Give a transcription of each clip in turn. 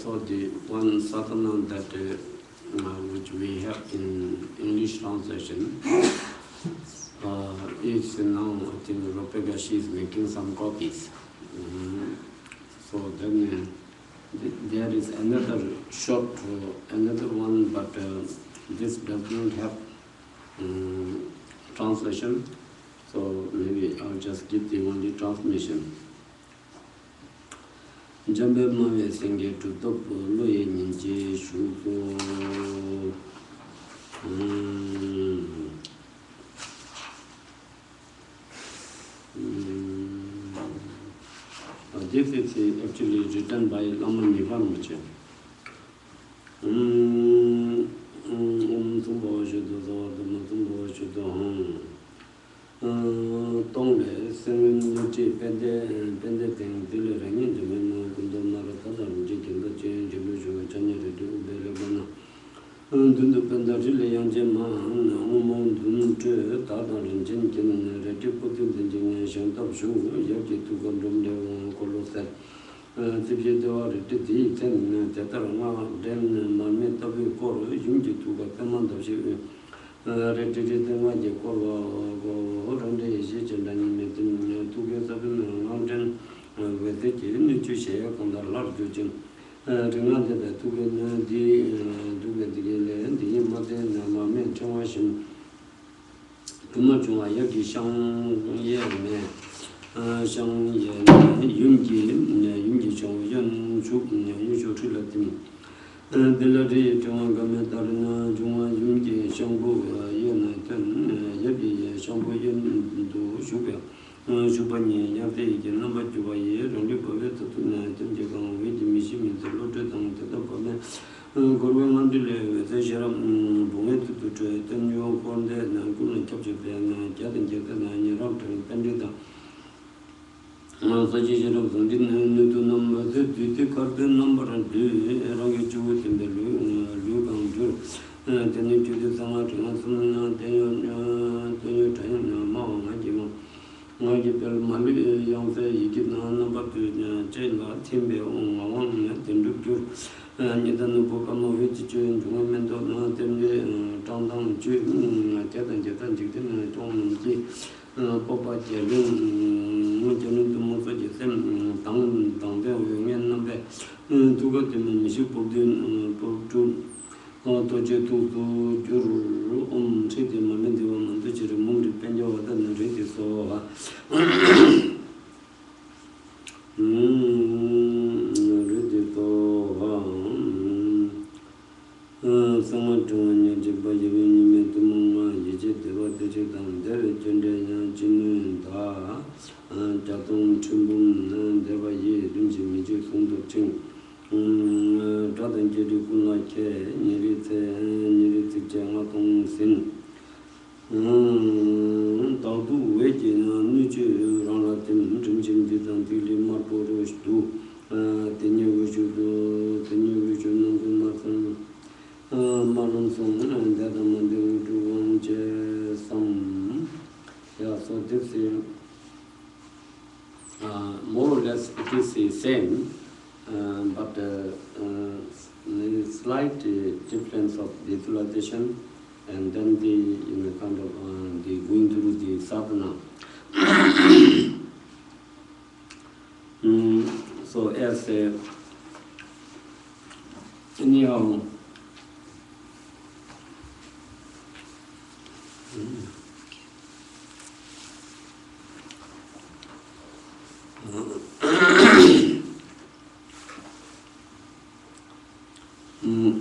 So the one sadhana that which we have in English translation is now, I think, Rebecca, she is making some copies. So then there is another short, another one, but this does not have translation. So maybe I'll just give the only transmission. Jambe mawe senge tu topo loye ninje shuko. This is actually written by Lama Nivarmache. Tumbo shudo dama tumbo shudo Tongle, seven nuchi pende thing, dille rangin, the men, Kundamara, Tata, Jikin, the change, Illusion, Chanya, Belabana, dundu pendari yangje ma ngomong dun che ta da ren jen ken re ti po tin den jen shan ta shu ya ji tu ko dum de ko lo sa ti je de wa re ti ti ten ta ta ma den ma me ta bi ko ro yum ji tu ga ta man da shi re ti ti de ma je ko lo go ran de ji jen dan me tin tu ge sa bin ngam den ve te ji ni chu she ya kon da lar ju jen ringan de tu ge di du ge di le di ma de na ma men chong wa shin tu ma chong wa ya ki shang ye me shang ye yun ji chong yun shu chu la tim de la ri chong ga me dar na chong wa yun ji shang bu ye na ten ye bi shang bu yun du shu ge shu ba ni ya de ge na ba ju ba ye ro li ba ve tu na ten je gang we ji mi shi mi de lo de dang de da ba me ko we man de le ze je ram bu me tu tu che ten yo kon de na ku na chap che de na ja de je de na ni ram de pen de da ma sa ji je ram dang din ne tu nam ma de ti kar de number de ra ge chu we ten de lu gang ju ten ni ju de sa ma de na sun na de yo ta na ma ma ji ma I get the Mali young say, you get no number to jail, Timbe, on then look you, and you don't book a movie to join the women don't down down June, Jet and Tom, Papa Jelly, Mujan to Mufajism, down there, women number, to go to Monsieur Pudin, to je tu juru city moment one to je remove penjo dan ready so ready to someone to nya je ba je ni me tu ma je je de ba de je dan de jende nya jin da ja tong chum de ba ye dun ji mi je song do ching Dradan Jiri Kuna Ke, Nirite Janga Tong Sin. Taudu Weji, Nuji Rana Tim, Jim Jidan Tili Marporo Stu, Tenu Vision Marsan, Maran Song, and that among the one je some. Yeah, so this is more or less it is the same. But there is slight difference of visualization and then the kind of the going through the sadhana. So as anyhow.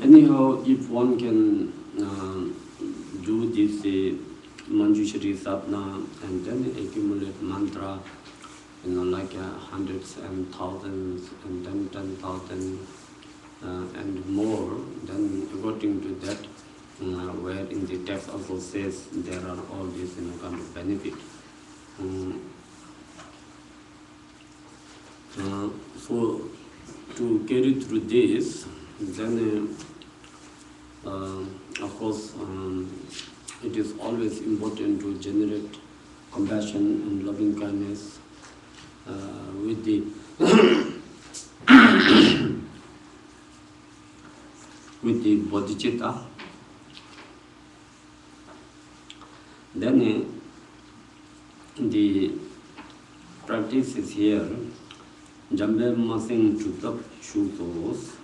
Anyhow, if one can do this Manjushri sadhana and then accumulate mantra, like hundreds and thousands and then 10,000 and more, then according to that, where in the text also says there are all these kind of benefit. So to carry through this, then of course it is always important to generate compassion and loving kindness with the with the bodhicitta. Then the practice is here. Jambe masing chutap shutos.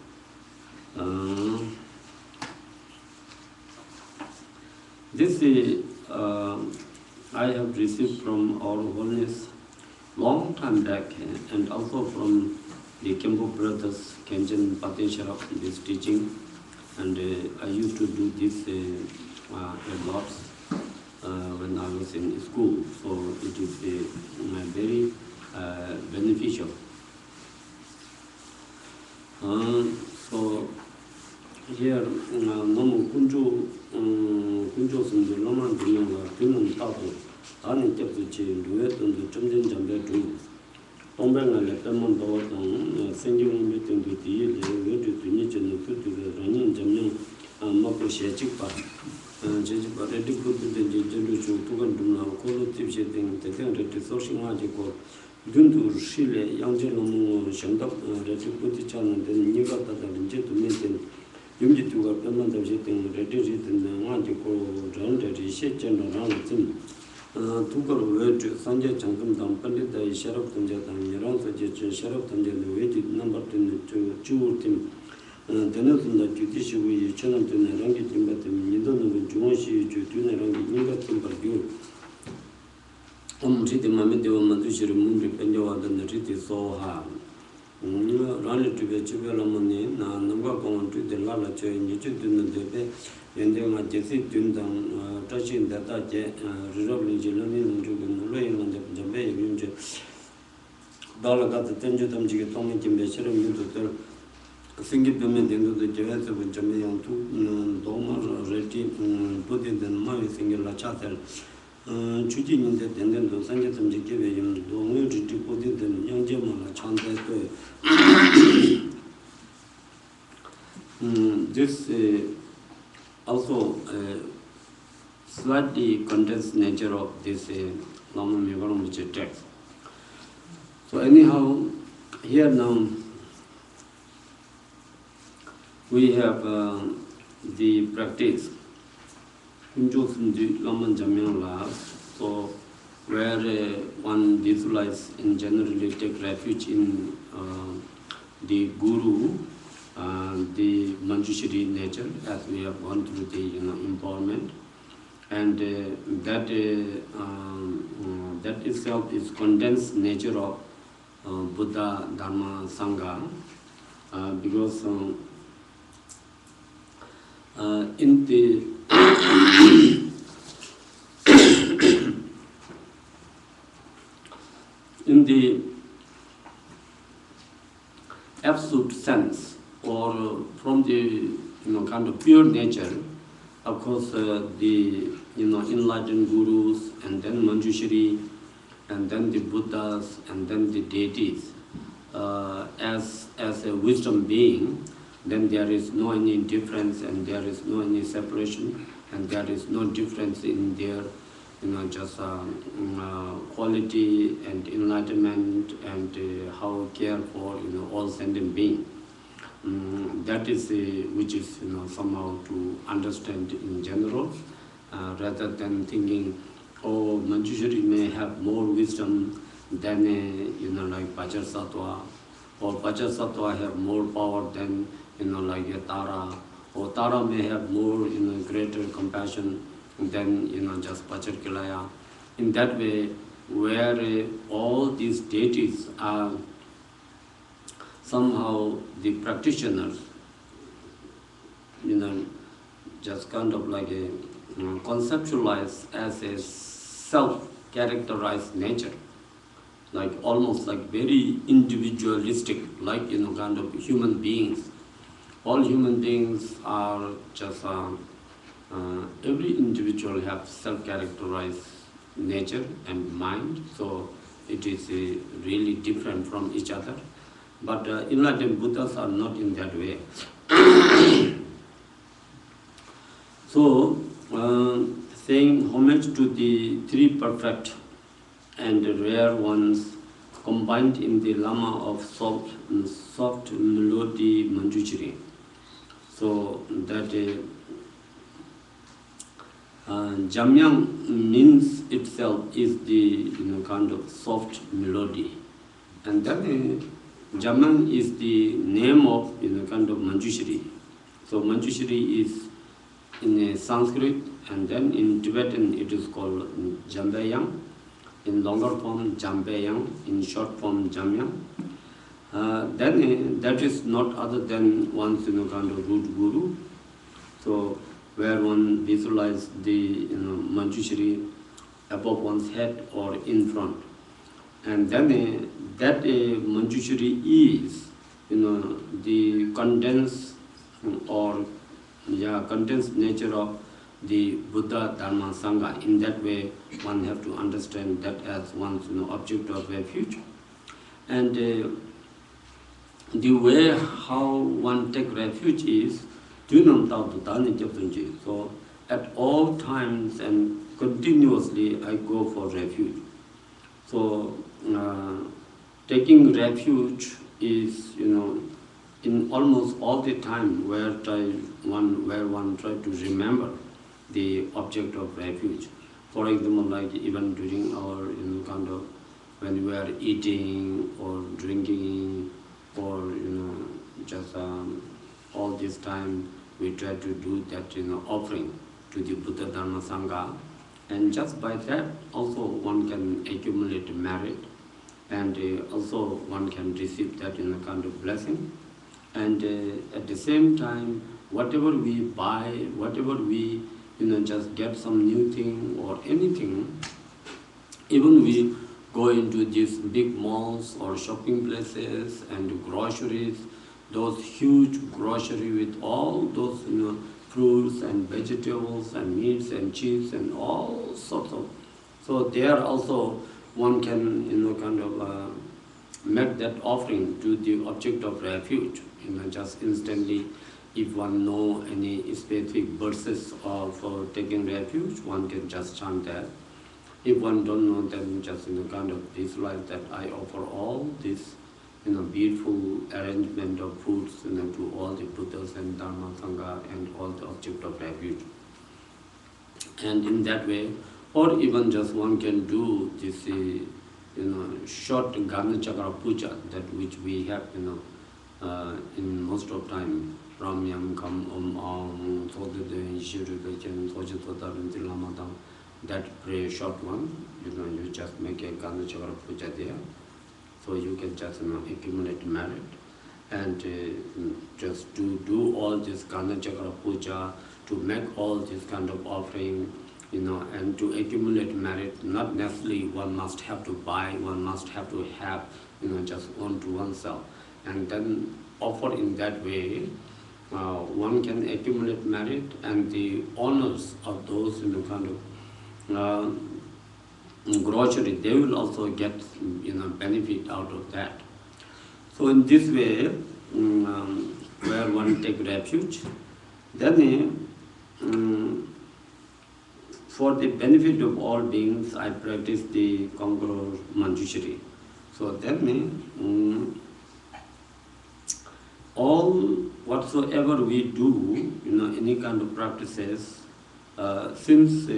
This I have received from our Holiness long time back, and also from the Kempo brothers, Kenjan Pateshara, this teaching, and I used to do this a lot when I was in school, so it is very beneficial. So here, Namu Kunjo Sundu Lama Dunanga, Tunum Tapu, Ani Capsuchi, Duet and the Chumden Jambe too. Tombanga Lepemon Dawatan, sending meeting with the Year, to Niche and the Futu, Ranin Jamling, Mako Shechikpa, Chechikpa, Ready Put the Jeju, Tukanduna, Kolo Tipshe thing, the thing that is social magical. Dundu Shile, Yangelum, Shandap, Ready Put the channel, then Niva Tata, Jet to maintain. Yumji to a permanent of jetting, ready written, Magico, round that is shake and around him. Took a word to Sanja Chankam Dampali, the Sheriff Tanjatan, Yaran suggestion, Sheriff Tanjan, waited number to chew him. Tenetun the judiciary channel to Narangi Timbatim, you don't know Juanshi to Narangi Nimba Timber. City Mamito Manjushri Penjo than the city so hard. Run it to be Chivelamoni, Nanga going to the Lala chain, you took in the debe, and then I just sit touching that resolving Jelani and Jugan Rain on the Jambe. Dollar got the Tenjutam Jigatomi Jimbesher, you to tell single payment into the Jevets of Jamayan to Doma, Reti, put it in my single chatel. Choosing in the tendon to Sanjatam Jikim, don't to put it in young Jamala chanted. This also slightly condensed nature of this Lama Meganomic text. So, anyhow, here now we have the practice. So, where one visualize and generally take refuge in the Guru, the Manjushri nature, as we have gone through the empowerment, and that itself is condensed nature of Buddha, Dharma, Sangha, because in the in the absolute sense, or from the kind of pure nature, of course, the enlightened gurus, and then Manjushri, and then the Buddhas, and then the deities, as a wisdom being, then there is no any difference, and there is no any separation, and there is no difference in their just quality and enlightenment, and how care for all sentient being. That is which is somehow to understand in general, rather than thinking, oh, Manjushri may have more wisdom than like Pachasattva, or Pachasattva have more power than like a Tara, or Tara may have more greater compassion than just Pacharkilaya. In that way, where all these deities are somehow the practitioners, just kind of like a conceptualized as a self-characterized nature, like almost like very individualistic, like kind of human beings. All human beings are just every individual have self-characterized nature and mind, so it is really different from each other. But enlightened Buddhas are not in that way. So, saying homage to the three perfect and rare ones combined in the Lama of soft melody Manjushri. So that Jamyang means itself is the kind of soft melody, and then Jamyang is the name of kind of Manjushri. So Manjushri is in Sanskrit, and then in Tibetan it is called Jambayang, in longer form Jambayang, in short form Jamyang. Then that is not other than one's kind of root guru. So where one visualizes the Manjushri above one's head or in front, and then that Manjushri is the condensed or condensed nature of the Buddha, Dharma, Sangha. In that way, one have to understand that as one's object of refuge. And the way how one take refuge is So at all times and continuously I go for refuge. So taking refuge is, in almost all the time where one try to remember the object of refuge. For example, like even during our when we are eating or drinking or just all this time we try to do that offering to the Buddha Dharma Sangha, and just by that also one can accumulate merit, and also one can receive that kind of blessing. And at the same time, whatever we buy, whatever we just get some new thing or anything, even we go into these big malls or shopping places and groceries, those huge grocery with all those fruits and vegetables and meats and cheese and all sorts of. So there also one can make that offering to the object of refuge, just instantly. If one know any specific verses of taking refuge, one can just chant that. If one don't know, then just visualize that I offer all this beautiful arrangement of foods to all the Buddhas and Dharma Sangha and all the object of refuge. And in that way, or even just one can do this short Gana Chakra Puja, that which we have in most of time. Ramyam Kam Om Sodade Shirikachen Sojatodarinti Lamadam. That prayer short one, you just make a Gana Chakra Puja there. So you can just accumulate merit and just to do all this Gana Chakra Puja, to make all this kind of offering, and to accumulate merit. Not necessarily one must have to buy, one must have to have, just one to oneself. And then offer in that way, one can accumulate merit, and the honors of those grocery, they will also get benefit out of that. So in this way, where one take refuge, then for the benefit of all beings, I practice the Conqueror Manjushri. So then all whatsoever we do, any kind of practices, since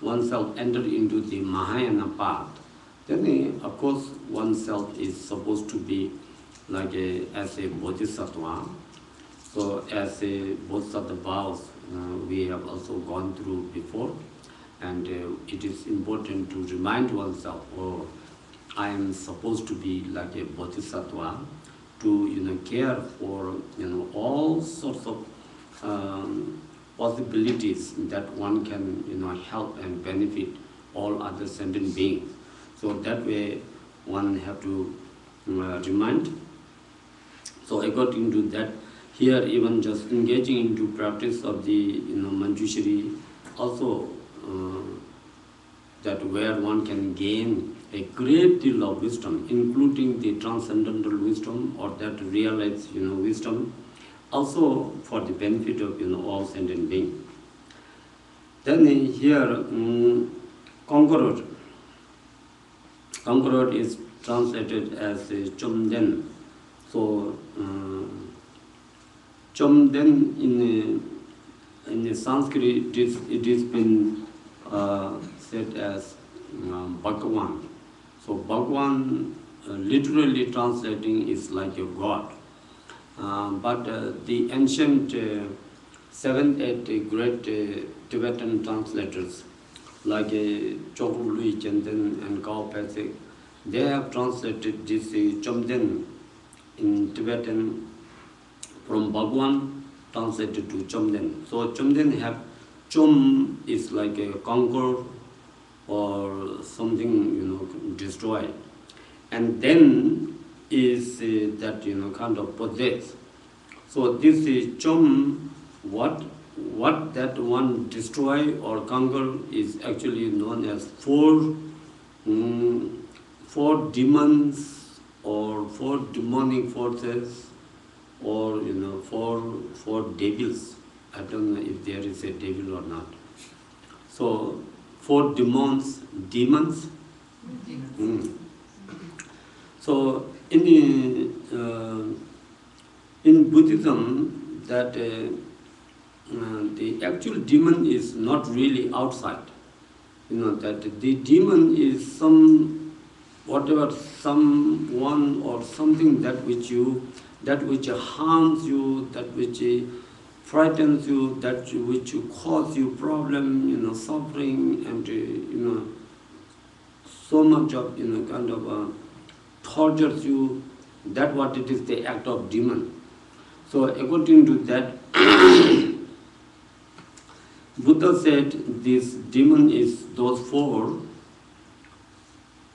oneself enter into the Mahayana path, then of course oneself is supposed to be like as a bodhisattva. So as a bodhisattva vows, we have also gone through before, and it is important to remind oneself, oh, I am supposed to be like a bodhisattva, to care for all sorts of possibilities that one can help and benefit all other sentient beings. So that way one have to remind. So according to that, here even just engaging into practice of the Manjushri, also that where one can gain a great deal of wisdom, including the transcendental wisdom or that realized wisdom, also for the benefit of all sentient beings. Then here Conqueror is translated as Chomden. So Chomden in the Sanskrit it is been said as Bhagavan. So Bhagavan literally translating is like a god. But the ancient 7th, 8th great Tibetan translators like Chogu Lui Chenten and Gao Pesik, they have translated this Chomden in Tibetan from Bhagwan translated to Chomden. So Chomden have Chom is like a conquer or something destroy, and then is that kind of possess. So this is Chom, what that one destroy or conquer is actually known as four demons or four demonic forces or four devils. I don't know if there is a devil or not. So 4 demons. So in Buddhism, that the actual demon is not really outside. That the demon is someone or something that which harms you, that which frightens you, that which cause you problem, suffering, and so much of tortures you. That what it is, the act of demon. So according to that, Buddha said this demon is those 4.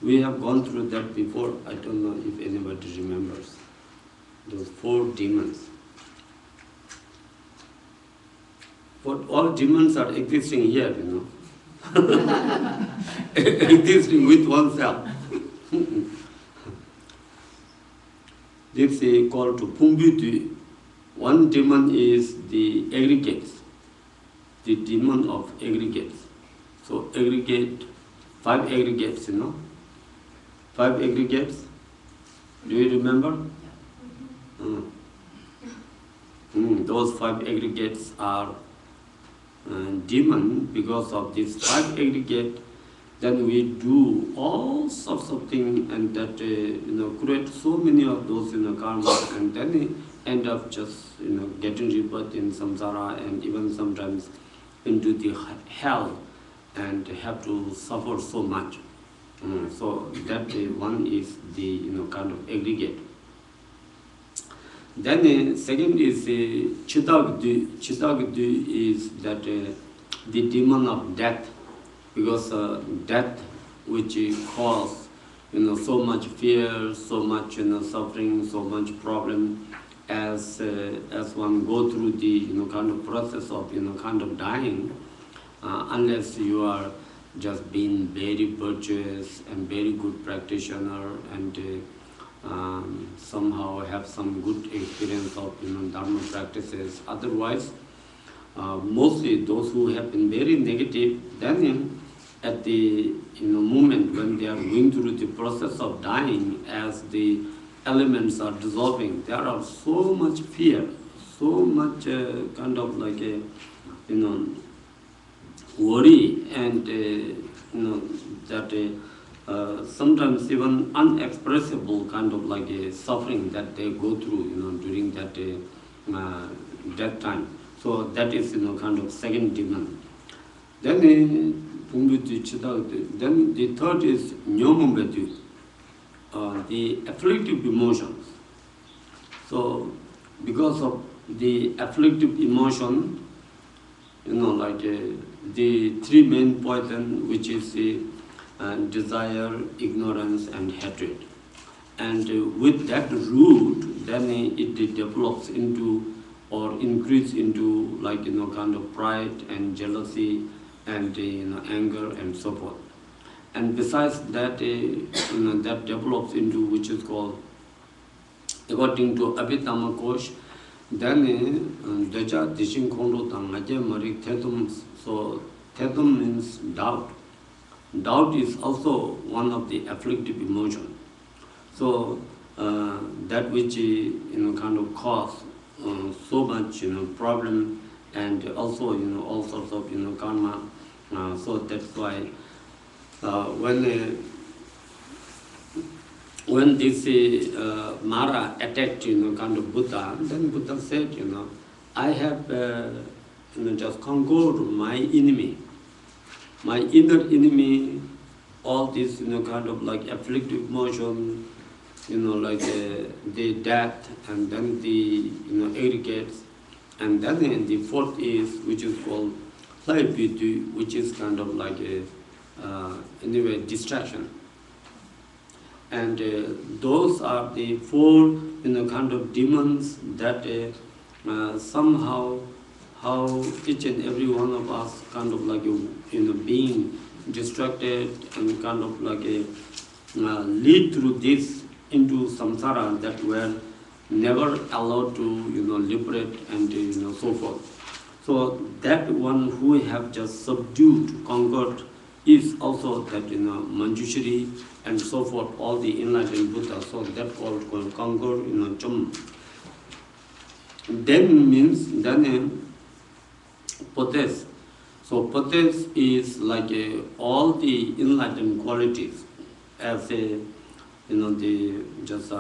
We have gone through that before. I don't know if anybody remembers. Those 4 demons. But all demons are existing here, existing with oneself. This is called to Pumbuti. One demon is the aggregates, the demon of aggregates. So aggregate, 5 aggregates, 5 aggregates. Do you remember? Those 5 aggregates are demon. Because of these 5 aggregate, then we do all sorts of things, and that create so many of those karma, and then we end up just getting rebirth in samsara, and even sometimes into the hell, and have to suffer so much. So that one is the kind of aggregate. Then second is Chidagdu. Chidagdu is that the demon of death, because death which cause so much fear, so much suffering, so much problem, as one go through the kind of process of kind of dying, unless you are just being very virtuous and very good practitioner, and somehow have some good experience of dharma practices. Otherwise, mostly those who have been very negative, then at the moment when they are going through the process of dying, as the elements are dissolving, there are so much fear, so much kind of like a worry, and that sometimes even unexpressible kind of like a suffering that they go through during that death time. So that is kind of second demon. Then the third is Nyomumbeti, the afflictive emotions. So because of the afflictive emotion, the 3 main poison, which is the desire, ignorance, and hatred. And with that root, then it develops into or increase into kind of pride and jealousy and anger and so forth. And besides that, that develops into, which is called, according to Abhidhamma Kosh, then Deja Dishin Kondo Tangaje Marik Tedum. So Tedum means doubt. Doubt is also one of the afflictive emotions. So that which kind of cause so much problem, and also all sorts of karma. So that's why when this Mara attacked kind of Buddha, then Buddha said, I have just conquered my enemy, my inner enemy, all this kind of like afflictive emotion, like the death, and then the aggregates, and then the fourth is, which is called Laipitu, which is kind of like a anyway distraction. And those are the 4 kind of demons that somehow how each and every one of us kind of like being distracted and kind of like lead through this into samsara, that where never allowed to, liberate and, so forth. So that one who have just subdued, conquered, is also that, Manjushri and so forth, all the enlightened Buddha. So that called conquer, Chum. Then means, possess. So possess is like all the enlightened qualities as a, the just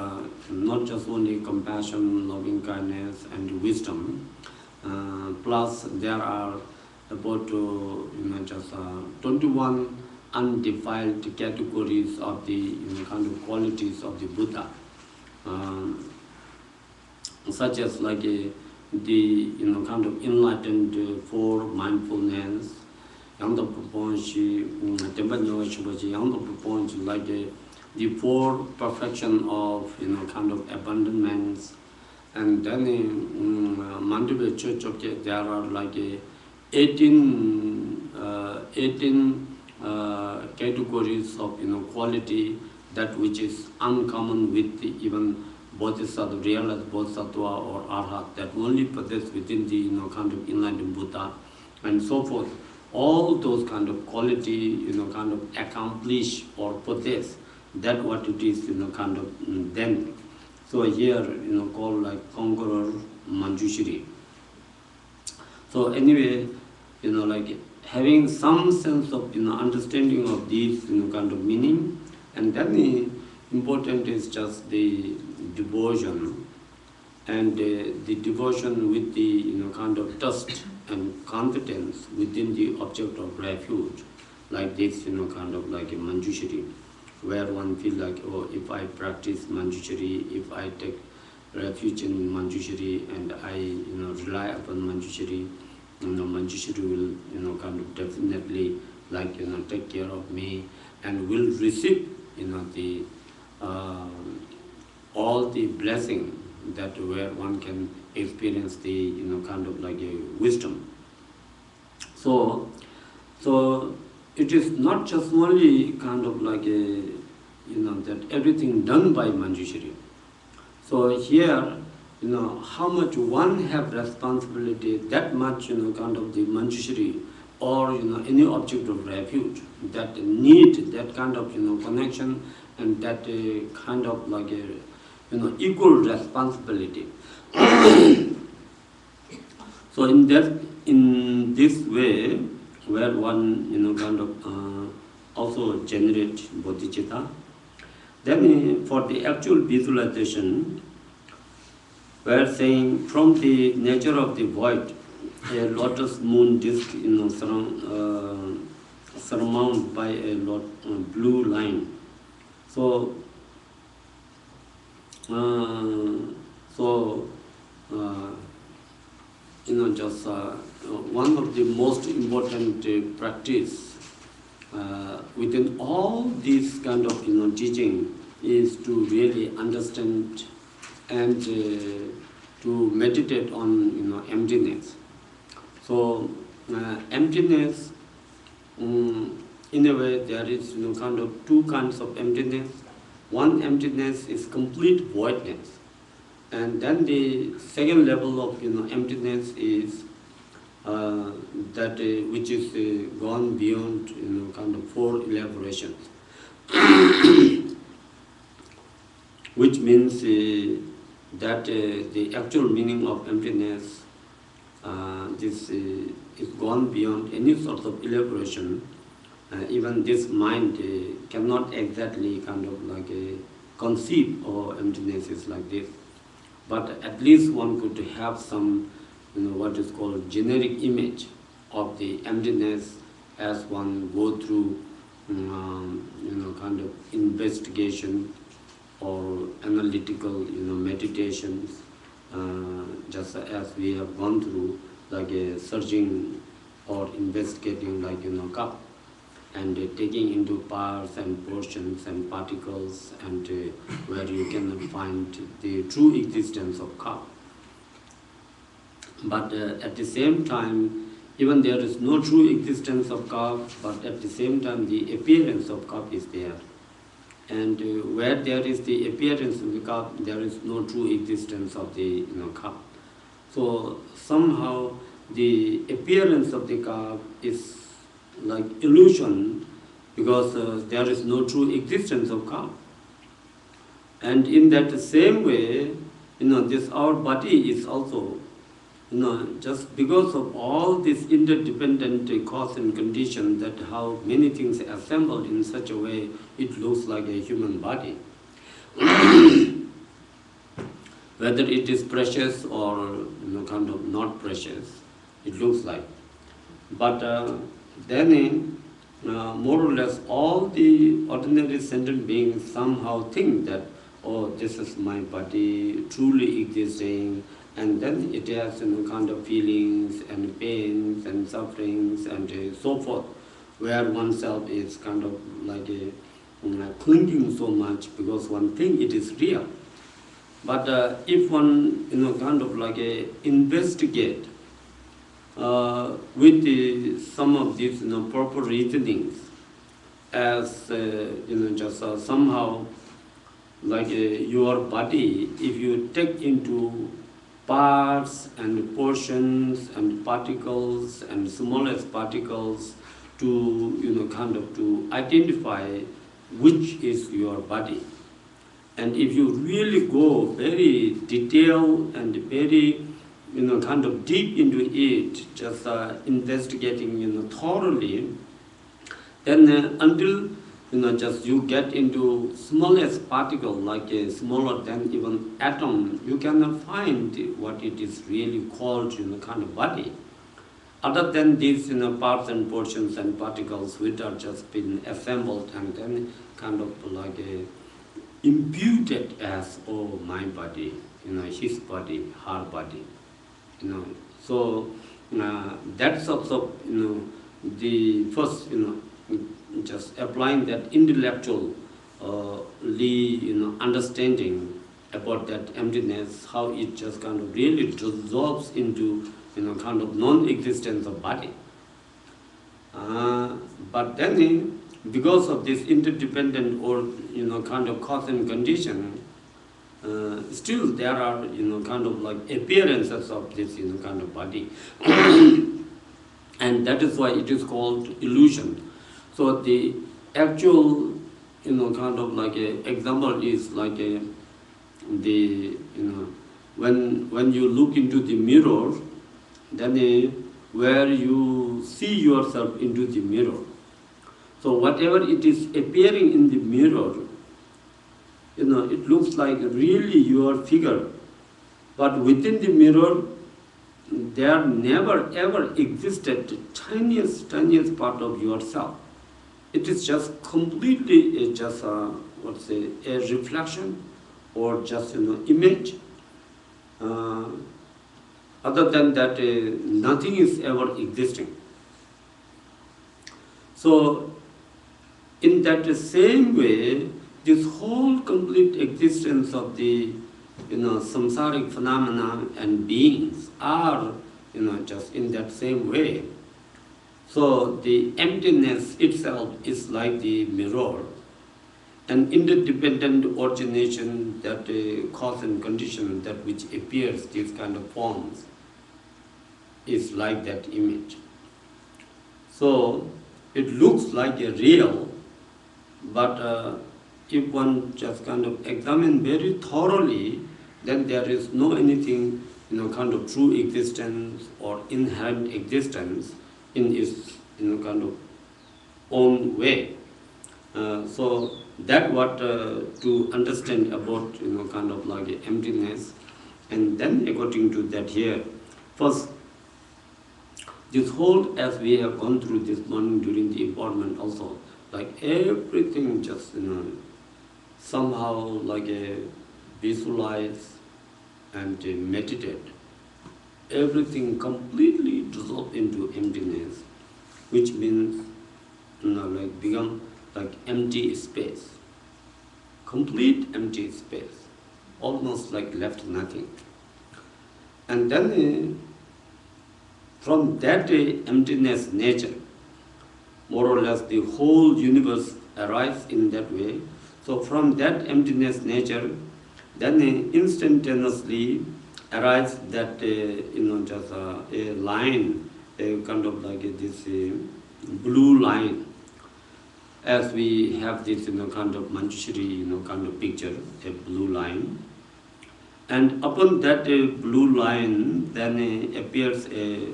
not just only compassion, loving kindness, and wisdom. Plus there are about just 21 undefiled categories of the kind of qualities of the Buddha, such as like the kind of enlightened for mindfulness, yang the proponchi, yang the proponchi like the four perfection of kind of abandonments. And then in Mandibay Church, okay, there are like 18 categories of quality, that which is uncommon with the, even Bodhisattva, realized Bodhisattva or Arhat, that only possess within the kind of enlightened Buddha, and so forth. All those kind of quality, kind of accomplish or possess, that what it is, kind of then. So here, called like conqueror Manjushri. So anyway, like having some sense of, understanding of these, kind of meaning, and then the important is just the devotion, and the devotion with the, kind of trust and confidence within the object of refuge, like this, kind of like a Manjushri, where one feel like, oh, if I practice Manjushri, if I take refuge in Manjushri, and I, rely upon Manjushri, Manjushri will, kind of definitely, like, take care of me, and will receive, the all the blessing that where one can experience the, kind of like a wisdom. So it is not just only kind of like a, that everything done by Manjushri. So here, how much one have responsibility, that much, kind of the Manjushri or, any object of refuge that need that kind of, connection, and that kind of like a, equal responsibility. So in this way, where one, kind of also generate bodhicitta, then for the actual visualization, we are saying from the nature of the void, a lotus moon disk, surmounted by a blue line. So, just one of the most important practice within all these kind of teaching is to really understand and to meditate on emptiness. So emptiness, in a way, there is kind of two kinds of emptiness. One emptiness is complete voidness, and then the second level of emptiness is that which is gone beyond kind of four elaborations, which means that the actual meaning of emptiness, this is gone beyond any sort of elaboration. Even this mind cannot exactly kind of like conceive, oh, emptiness is like this. But at least one could have some, what is called generic image of the emptiness as one go through, kind of investigation or analytical, meditations, just as we have gone through, like searching or investigating, like cup, and taking into parts and portions and particles, and where you can find the true existence of cup. But at the same time, even there is no true existence of cup, but at the same time the appearance of cup is there. And where there is the appearance of the cup, there is no true existence of the cup. So somehow the appearance of the cup is like illusion, because there is no true existence of cup. And in that same way, this our body is also, just because of all this interdependent cause and condition, that how many things assembled in such a way, it looks like a human body. Whether it is precious or kind of not precious, it looks like. But then, more or less, all the ordinary sentient beings somehow think that, oh, this is my body truly existing, and then it has kind of feelings and pains and sufferings and so forth, where oneself is kind of like clinging so much because one thinks it is real. But if one kind of like investigate with some of these proper reasonings, as just somehow like your body, if you take into parts and portions and particles and smallest particles to kind of to identify which is your body. And if you really go very detailed and very kind of deep into it, just investigating thoroughly, then until just you get into smallest particle, like a smaller than even atom, you cannot find what it is really called kind of body. Other than these parts and portions and particles which are just been assembled and then kind of like imputed as, oh, my body, his body, her body, So that's also the first just applying that intellectually understanding about that emptiness, how it just kind of really dissolves into kind of non-existence of body. But then because of this interdependent or kind of cause and condition, still there are kind of like appearances of this kind of body. And that is why it is called illusion. So the actual kind of like a example is like when you look into the mirror, then where you see yourself into the mirror. So whatever it is appearing in the mirror, it looks like really your figure. But within the mirror, there never ever existed tiniest part of yourself. It is just completely just a reflection or just image. Other than that, nothing is ever existing. So in that same way, this whole complete existence of the samsaric phenomena and beings are just in that same way. So the emptiness itself is like the mirror, an interdependent origination, that cause and condition that which appears these kind of forms is like that image. So it looks like a real, but if one just kind of examine very thoroughly, then there is no anything kind of true existence or inherent existence in its kind of own way. So that what to understand about kind of like emptiness. And then according to that here, first this whole, as we have gone through this morning during the embodiment also, like everything just somehow like visualize and meditate. Everything completely dissolved into emptiness, which means like become like empty space, complete empty space, almost like left nothing. And then from that emptiness nature, more or less the whole universe arrives in that way. So from that emptiness nature, then instantaneously arises that just a line, a kind of like this blue line, as we have this kind of Manjushri kind of picture, a blue line. And upon that blue line, then appears a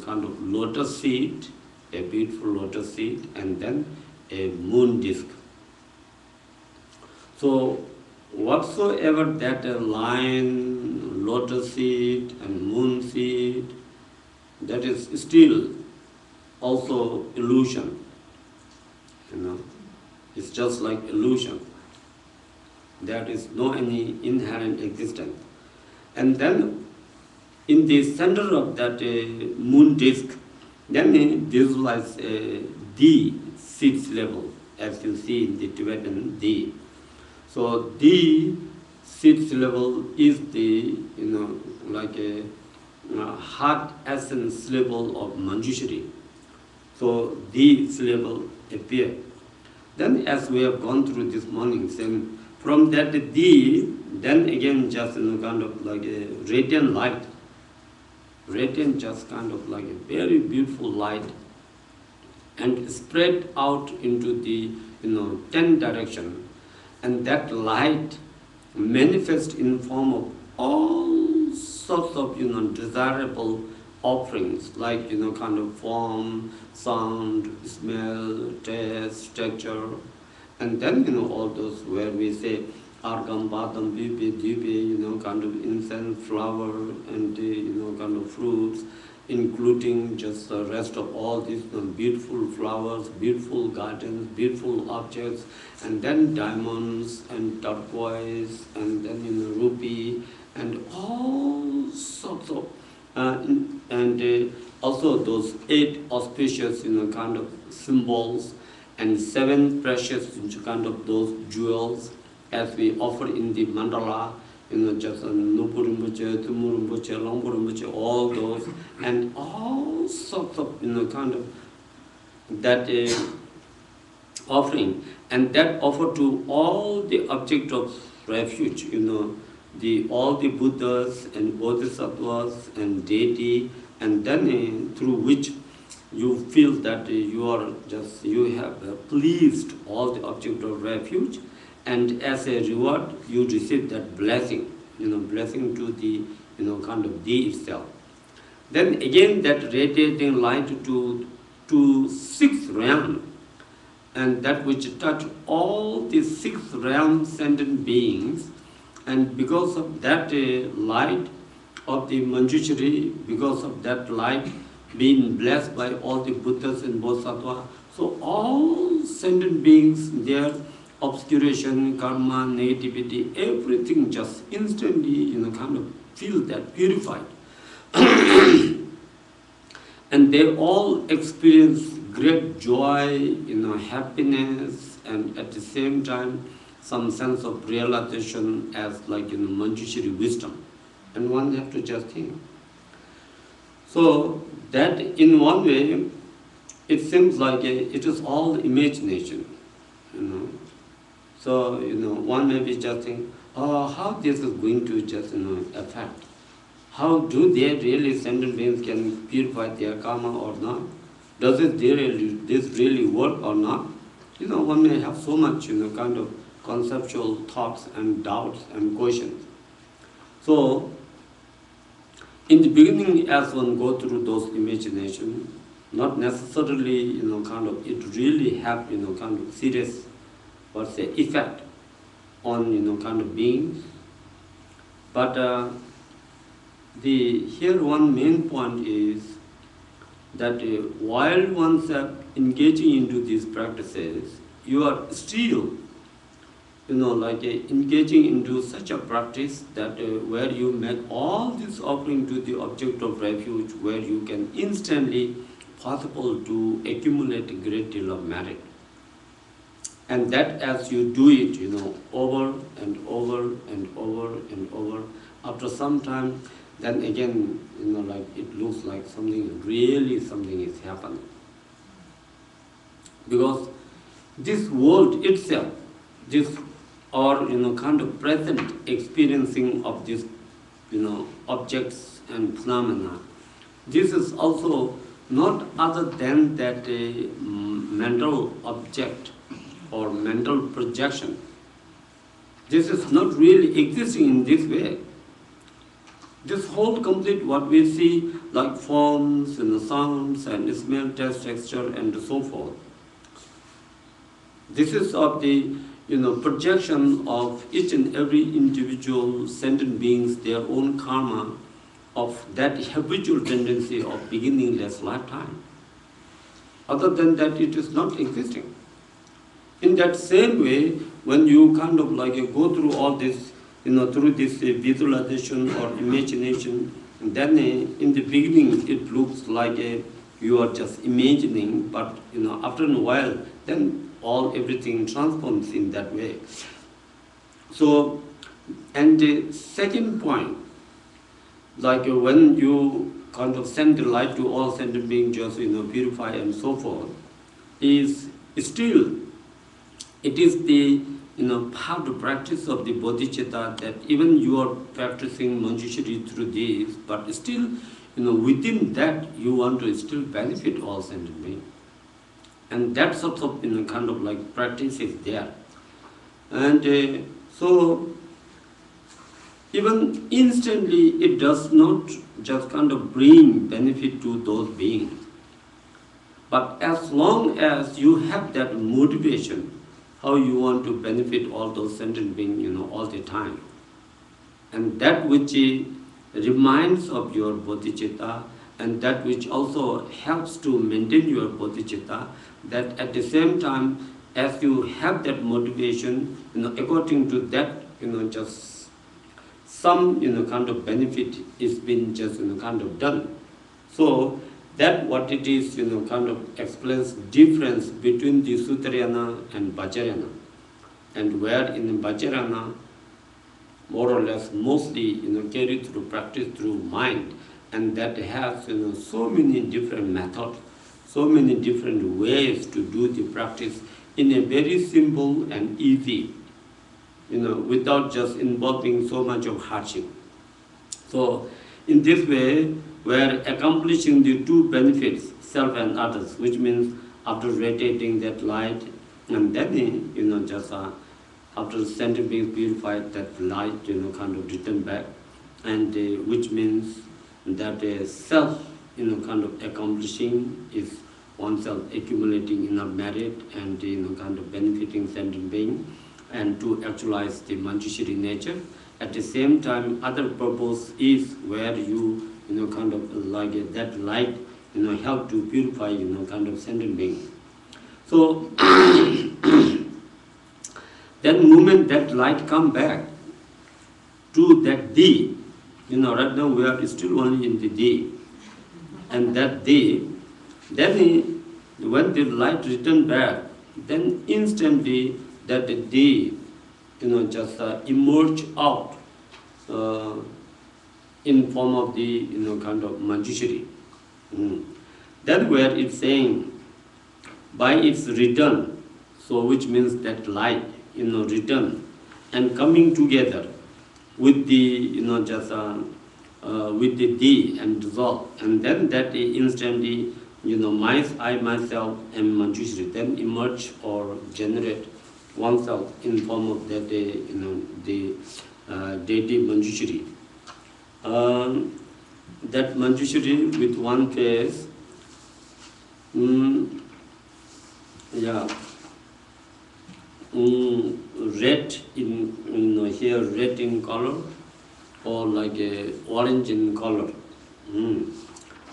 kind of lotus seed, a beautiful lotus seed, and then a moon disk. So whatsoever that line, lotus seed, and moon seed, that is still also illusion. It's just like illusion. There is no any inherent existence. And then in the center of that moon disk, then visualize the seeds level, as you see in the Tibetan D. So the seeds level is the like a heart essence level of Manjushri. So the level appear. Then as we have gone through this morning, then from that then again just kind of like a radiant light. Radiant just kind of like a very beautiful light, and spread out into the 10 direction. And that light manifests in form of all sorts of desirable offerings, like kind of form, sound, smell, taste, texture, and then all those where we say argam, badam, pipi, dipi, kind of incense, flower, and kind of fruits, including just the rest of all these beautiful flowers, beautiful gardens, beautiful objects, and then diamonds and turquoise, and then rupee, and all sorts of also those 8 auspicious kind of symbols, and 7 precious kind of those jewels, as we offer in the mandala, just Nupurimbuche, Tumurimbuche, Longpurimbuche, all those, and all sorts of kind of that offering, and that offer to all the object of refuge, all the Buddhas and Bodhisattvas and deity, and then through which you feel that you have pleased all the object of refuge, and as a reward you receive that blessing, blessing to the kind of the itself. Then again that radiating light to 6th realm, and that which touch all the 6th realm sentient beings. And because of that light of the Manjushri, because of that light being blessed by all the Buddhas and Bodhisattvas, so all sentient beings, their obscuration, karma, negativity, everything just instantly, kind of feel that purified. And they all experience great joy, happiness, and at the same time, some sense of realization as like Manjushri wisdom. And one have to just think. So that in one way, it seems like it is all imagination. So one may be just think, oh, how this is going to just affect. How do they really sentient beings can purify their karma or not? Does this really work or not? One may have so much kind of conceptual thoughts and doubts and questions. So, in the beginning, as one go through those imagination, not necessarily, kind of, it really have, kind of serious, effect on, kind of beings. But here one main point is that while oneself engaging into these practices, you are still engaging into such a practice that where you make all this offering to the object of refuge, where you can instantly possible to accumulate a great deal of merit. And that as you do it, over and over and over and over, after some time, then again, it looks like something is happening. Because this world itself, this or kind of present experiencing of these objects and phenomena. This is also not other than that a mental object or mental projection. This is not really existing in this way. This whole complete what we see like forms and sounds and smell, taste, texture and so forth. This is of the projection of each and every individual sentient beings, their own karma of that habitual tendency of beginningless lifetime. Other than that, it is not existing. In that same way, when you kind of like go through all this, through this visualization or imagination, and then in the beginning it looks like you are just imagining, but after a while, then everything transforms in that way. So, and the second point, like when you kind of send the light to all sentient beings, just purify and so forth, is still it is the part of practice of the bodhicitta that even you are practicing Manjushri through this, but still within that you want to still benefit all sentient beings. And that sort of kind of like practice is there. And so even instantly it does not just kind of bring benefit to those beings. But as long as you have that motivation, how you want to benefit all those sentient beings, all the time. And that which reminds of your bodhicitta, and that which also helps to maintain your bodhicitta, that at the same time, as you have that motivation, according to that, just some, kind of benefit is been just, kind of done. So that what it is, kind of explains difference between the Sutrayana and Vajrayana. And where in Vajrayana, more or less, mostly, carried through practice through mind, and that has, so many different methods, so many different ways to do the practice in a very simple and easy, without just involving so much of hardship. So, in this way, we are accomplishing the two benefits, self and others, which means after radiating that light, and then, just after sentient beings purified, that light, kind of return back, and which means that self, kind of accomplishing is oneself accumulating enough merit and, kind of benefiting sentient being, and to actualize the Manjushri nature. At the same time, other purpose is where you, kind of like that light, help to purify, kind of sentient being. So, then moment that light come back to that day, right now we are still only in the day, and that day, then when the light return back, then instantly that the day, just emerge out in form of the, kind of Manjushri. That's where it's saying, by its return, so which means that light, return and coming together with the, just with the day and dissolve, and then that instantly, I myself am Manjushri, then emerge or generate oneself in form of that, the deity Manjushri. That Manjushri with one face, red in, here red in color, or like a orange in color.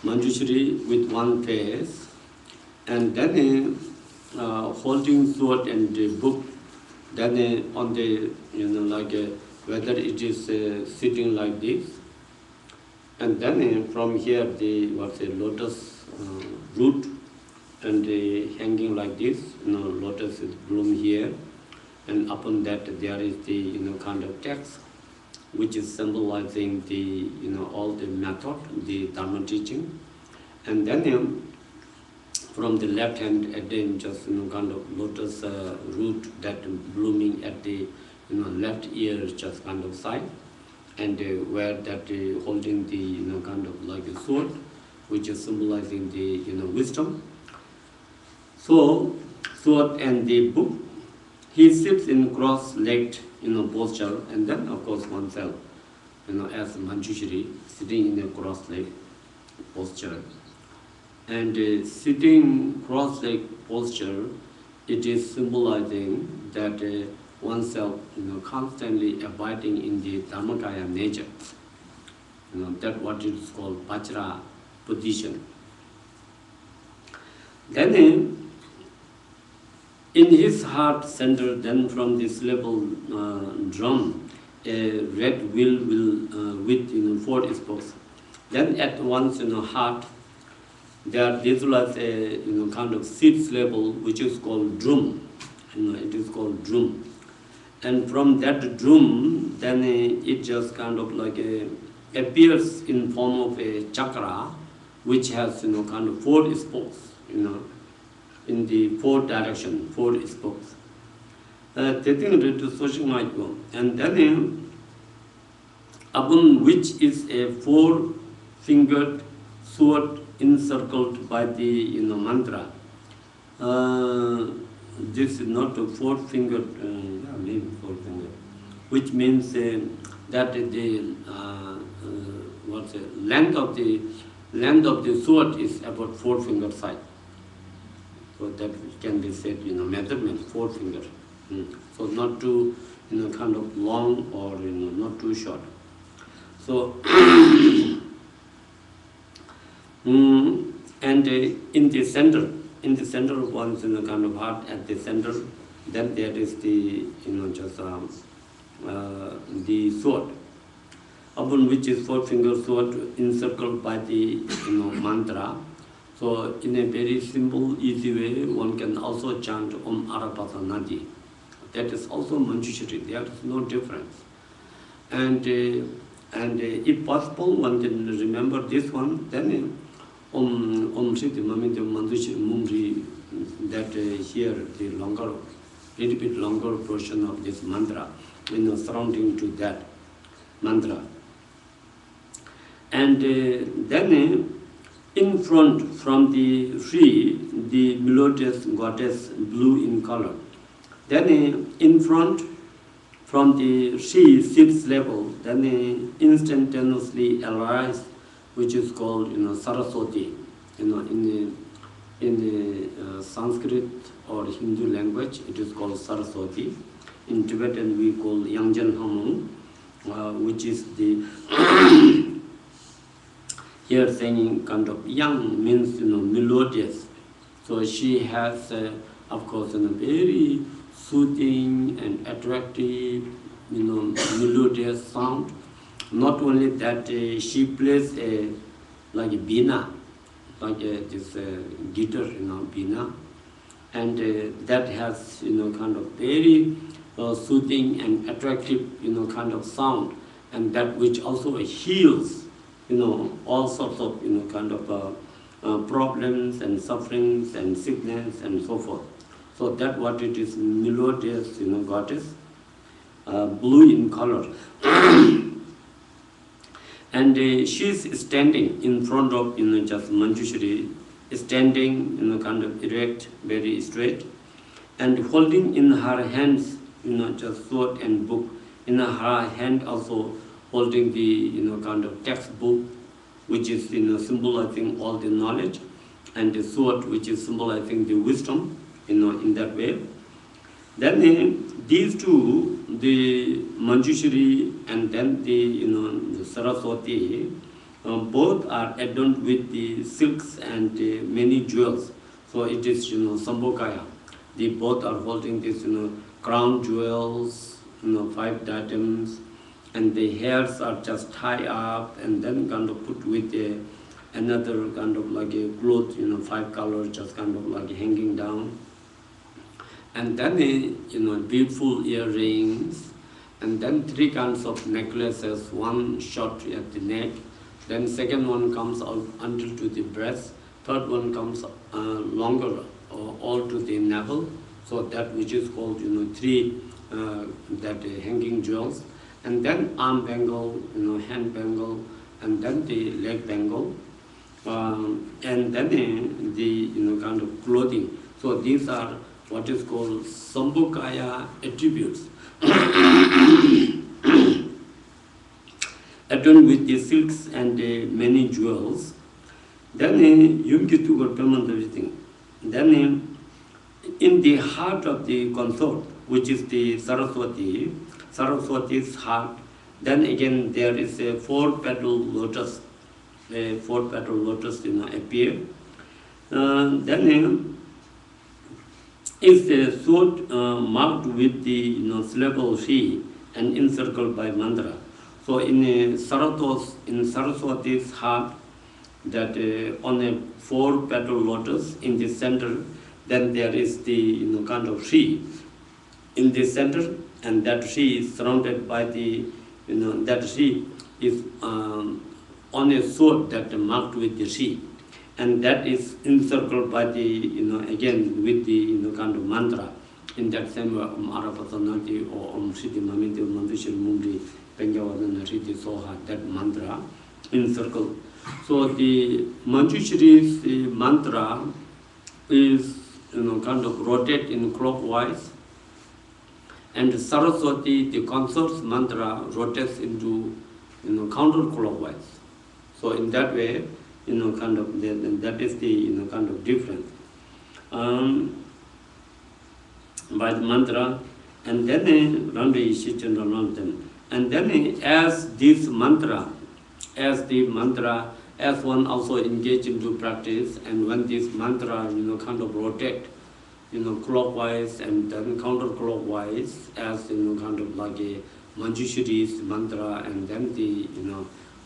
Manjushri with one face, and then holding sword and book, then on the, like whether it is sitting like this, and then from here the lotus root, and hanging like this, lotus is bloom here, and upon that there is the, kind of text, which is symbolizing the, all the method, the Dharma teaching, and then from the left hand again just, kind of lotus root that blooming at the, left ear just kind of side, and where that holding the kind of like a sword, which is symbolizing the wisdom. So sword and the book. He sits in cross-legged posture, and then of course oneself, as Manjushri, sitting in a cross-legged posture. And sitting cross-legged posture, it is symbolizing that oneself, constantly abiding in the Dharmakaya nature. That what is called Vajra position. Then in his heart center, then from this level drum, a red wheel will with 4 spokes. Then at once heart, there visualize a kind of seeds level which is called drum. It is called drum. And from that drum, then it just kind of like appears in form of a chakra, which has kind of 4 spokes, in the 4 direction, 4 spokes. And then upon which is a 4-fingered sword encircled by the mantra. This is not a 4-fingered, maybe 4-fingered, which means that the what's the length of the sword is about 4-finger side. So that can be said, measurement 4 fingers. So not too, kind of long or not too short. So and in the center of one's kind of heart, at the center, then there is the just the sword, upon which is 4-finger sword encircled by the mantra. So in a very simple, easy way, one can also chant Om Arapata Nadi. That is also Manjushri. There is no difference. And if possible, one can remember this one. Then Om Siddhi Mamita Manjushri Mumri. That here the little bit longer portion of this mantra, surrounding to that mantra. And then. In front, from the tree, the melodious goddess blue in color. Then in front, from the tree, 6 level, then instantaneously arise, which is called Saraswati. In the Sanskrit or Hindu language, it is called Saraswati. In Tibetan, we call Yangjan Hamung, which is the here saying kind of young means melodious. So she has of course a very soothing and attractive melodious sound. Not only that, she plays like a bina, like this guitar, bina, and that has kind of very soothing and attractive kind of sound, and that which also heals all sorts of kind of problems and sufferings and sickness and so forth. So that what it is, melodious goddess, blue in color. And she is standing in front of just Manjushri, standing kind of erect, very straight, and holding in her hands just sword and book. In her hand also holding the kind of textbook, which is symbolizing all the knowledge, and the sword, which is symbolizing the wisdom, in that way. Then these two, the Manjushri and then the Saraswati, both are adorned with the silks and many jewels. So it is Sambhokaya. They both are holding this crown jewels, 5 diadems, and the hairs are just tied up and then kind of put with another kind of like a cloth, 5 colors, just kind of like hanging down. And then beautiful earrings, and then 3 kinds of necklaces, one short at the neck, then second one comes out until to the breast, third one comes longer all to the navel. So that which is called 3 that hanging jewels, and then arm bangle, hand bangle, and then the leg bangle, and then the kind of clothing. So these are what is called Sambhukaya attributes, adorned with the silks and many jewels. Then Yumkitu got permanent everything. Then in the heart of the consort, which is the Saraswati's heart, then again there is a four-petal lotus. A four-petal lotus appear. Then is a sword marked with the syllable Shi and encircled by mantra. So in Saraswati's heart, that on a four-petal lotus in the center, then there is the kind of Shi in the center, and that Shi is surrounded by the that Shi is on a sword that marked with the Shi, and that is encircled by the again with the kind of mantra in that same Arapasanati or Om Siddhi Mamiti Manjushri Mumri Pengyavadana Siddhi Soha, that mantra encircled. So the Manjushri's mantra is kind of rotate in clockwise, and Saraswati, the consort's mantra, rotates into counterclockwise. So in that way, kind of that is the kind of difference by the mantra, and then Randi Shichan, and then as this mantra, as one also engage into practice, and when this mantra kind of rotate clockwise and then counterclockwise, as kind of like a Manjushri's mantra and then the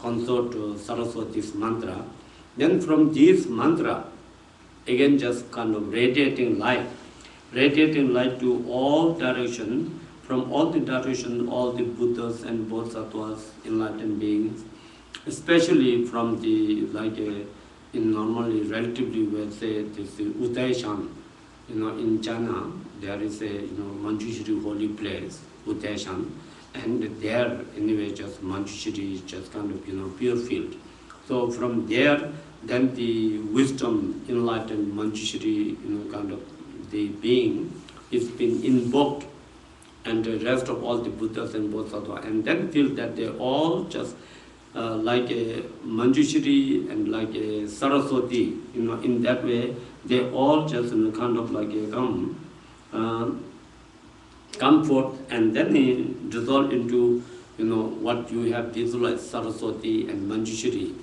consort Saraswati's mantra, then from this mantra again just kind of radiating light to all direction, from all the direction, all the Buddhas and Bodhisattvas, enlightened beings, especially from the in normally relatively we say this Uttaishan. In China there is a Manjushri holy place, Uttaishan, and there anyway just Manjushri is just kind of pure field. So from there then the wisdom enlightened Manjushri kind of the being is been invoked, and the rest of all the Buddhas and Bodhisattvas, and then feel that they all just like a Manjushri and like a Saraswati, in that way, they all just kind of like a come forth, and then they dissolve into what you have visualized Saraswati and Manjushri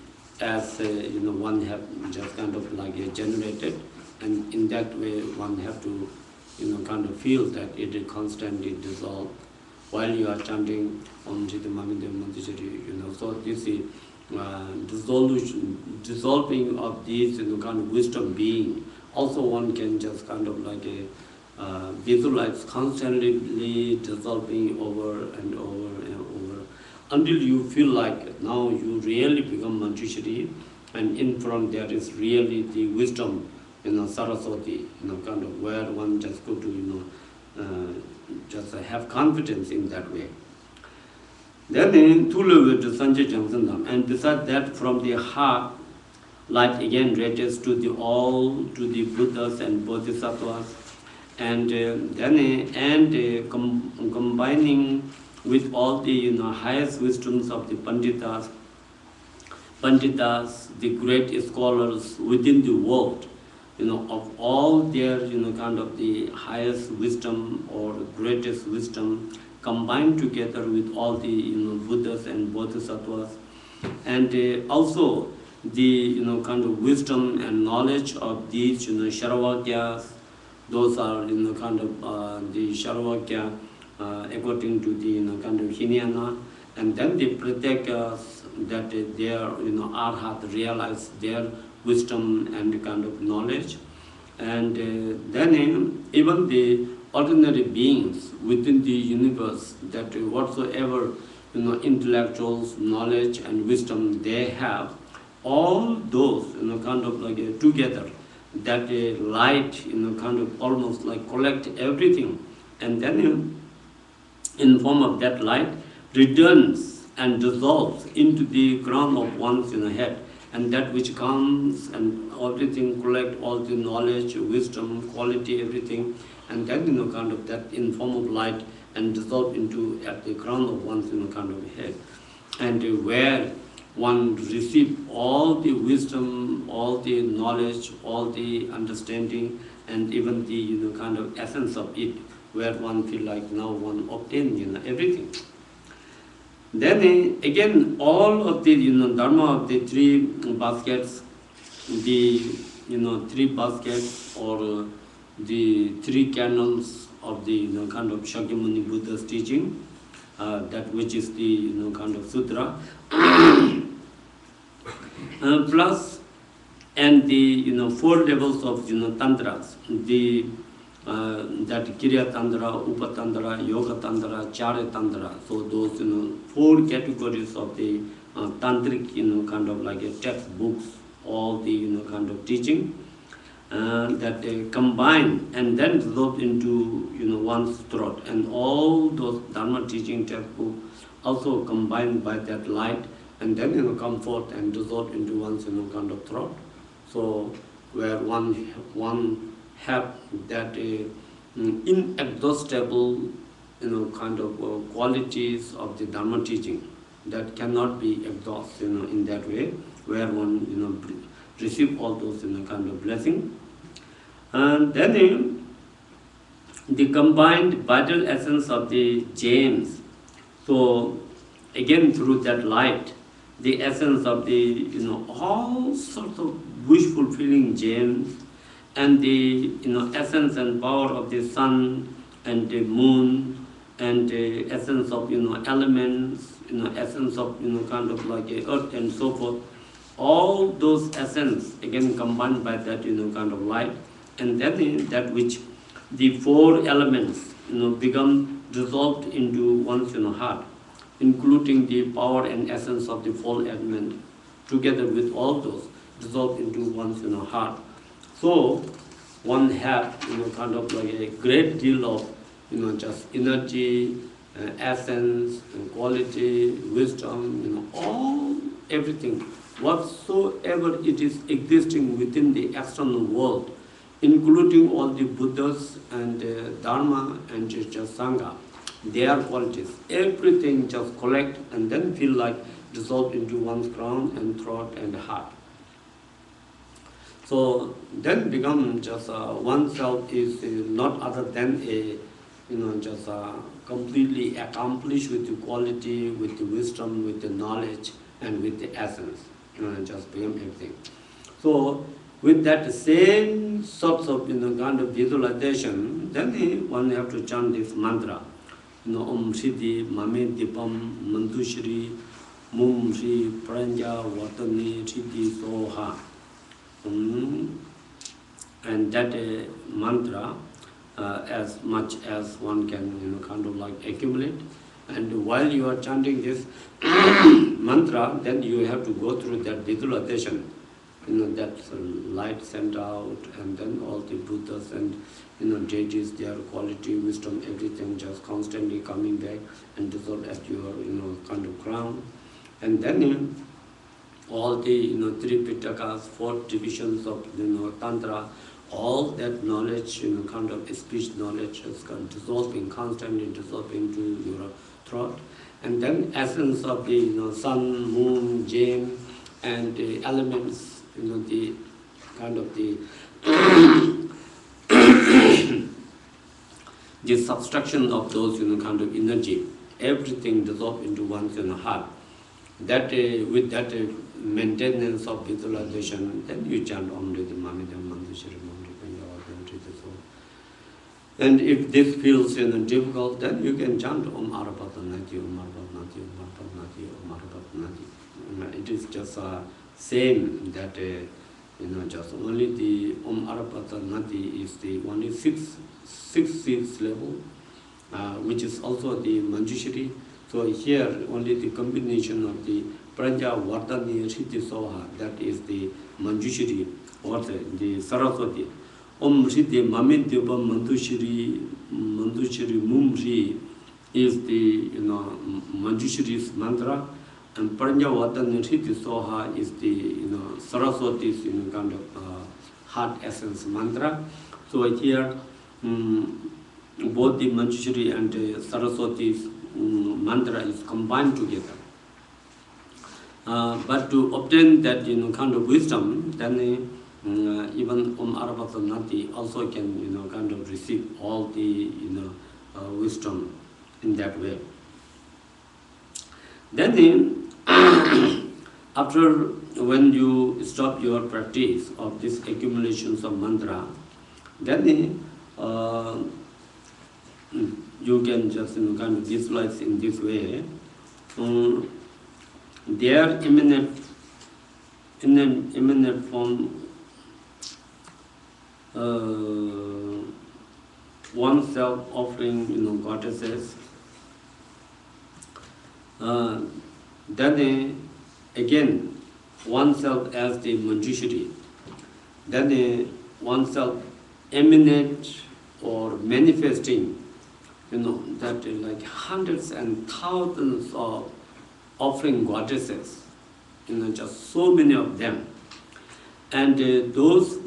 as one have just kind of like generated, and in that way one have to kind of feel that it is constantly dissolved while you are chanting Om Siddhi Mamiti Manjushri, so this is dissolving of these kind of wisdom being. Also one can just kind of like visualize constantly dissolving over and over and over until you feel like now you really become Manjushri, and in front there is really the wisdom, Saraswati, kind of where one just go to just have confidence in that way. Then in Tulu with Sanjay Jamsandam, and besides that, from the heart, light again radiates to the all, to the Buddhas and Bodhisattvas, and combining with all the highest wisdoms of the Panditas, the great scholars within the world, of all their kind of the highest wisdom or greatest wisdom combined together with all the Buddhas and Bodhisattvas, and also the kind of wisdom and knowledge of these Sharavakyas. Those are kind of the Sharavakya according to the kind of Hinayana, and then the Pratyakas that their Arhat realize their wisdom and kind of knowledge, and then even the ordinary beings within the universe, that whatsoever intellectuals, knowledge and wisdom they have, all those kind of like together, that light kind of almost like collect everything, and then in form of that light returns and dissolves into the crown of one's head, and that which comes and everything collect all the knowledge, wisdom, quality, everything, and then kind of that in form of light and dissolve into at the crown of one's kind of head, and where one receive all the wisdom, all the knowledge, all the understanding, and even the kind of essence of it, where one feel like now one obtain everything. Then again, all of the dharma of the three baskets, the three baskets or the three canals of the kind of Shakyamuni Buddha's teaching, that which is the kind of sutra, plus and the four levels of tantras, the that Kirya Tantra, Upa Tantra, Yoga Tantra, Charya Tantra. So those four categories of the tantric kind of like a textbooks, all the kind of teaching that combine and then dissolve into one's throat, and all those Dharma teaching textbooks also combined by that light, and then come forth and dissolve into one's kind of throat. So where one have that inexhaustible kind of qualities of the Dharma teaching that cannot be exhausted in that way, where one receive all those kind of blessing. And then the combined vital essence of the gems. So again through that light, the essence of the all sorts of wish fulfilling gems, and the essence and power of the sun and the moon, and the essence of elements, essence of kind of like earth and so forth. All those essence again combined by that kind of light, and then that which the four elements become dissolved into one's heart, including the power and essence of the four elements, together with all those dissolved into one's heart. So one have kind of like a great deal of just energy, essence, and quality, wisdom, all everything whatsoever it is existing within the external world, including all the Buddhas and Dharma and just Sangha, their qualities, everything just collect and then feel like dissolved into one's crown and throat and heart. So then become just oneself is not other than a just completely accomplished with the quality, with the wisdom, with the knowledge, and with the essence. Just become everything. So with that same sorts of kind of visualization, then one have to chant this mantra. Om Siddhi Mame Dipam Manjushri Mum Shri Pranja Vatani Siddhi Soha. And that mantra, as much as one can kind of like accumulate, and while you are chanting this mantra, then you have to go through that visualization, that light sent out, and then all the Buddhas and deities, their quality, wisdom, everything just constantly coming back and dissolve at your kind of crown, and then all the three Pitakas, four divisions of Tantra, all that knowledge, kind of speech knowledge is dissolving, constantly dissolving to your throat, and then essence of the sun, moon, gem, and the elements, the kind of the the subtraction of those kind of energy, everything dissolved into one's heart. That with that maintenance of visualization, then you chant Om Riti Mamidam Manjushri And if this feels difficult, then you can chant Om Arapatanati, Om Arapatanati, Om Arapatanati, Om Arapatanati. It is just same that just only the Om Arapatanati is the only sixth level, which is also the Manjushri. So here only the combination of the Pranja Vardhani Siddhi Soha, that is the Manjushri or the Saraswati. Om Siddhi Mamin Dibam Manjushri Mumri is the Manjushri's mantra, and Paranjavatan Riti Soha is the Saraswati's kind of heart essence mantra. So here both the Manjushri and Saraswati's mantra is combined together. But to obtain that kind of wisdom, then even Aravatanati also can kind of receive all the wisdom in that way. Then after when you stop your practice of these accumulations of mantra, then you can just kind of visualize in this way. Their imminent form, oneself offering goddesses. Then again oneself as the Manjushri. Then oneself emanate or manifesting, that like hundreds and thousands of offering goddesses, just so many of them. And those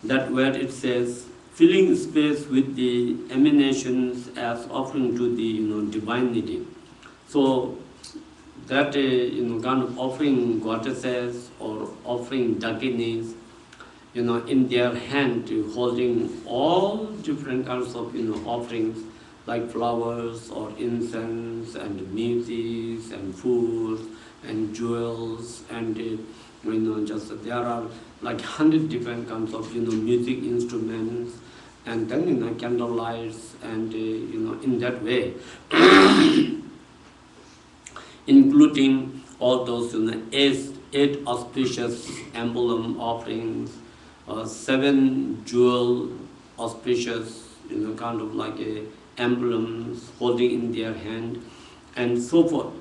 that where it says, filling space with the emanations as offering to the divinity. So that kind of offering goddesses or offering dakinis, in their hand holding all different kinds of offerings like flowers or incense and music and food and jewels and just there are like 100 different kinds of music instruments, and then candle lights and in that way including all those eight auspicious emblem offerings, 7 jewel auspicious kind of like emblems holding in their hand and so forth,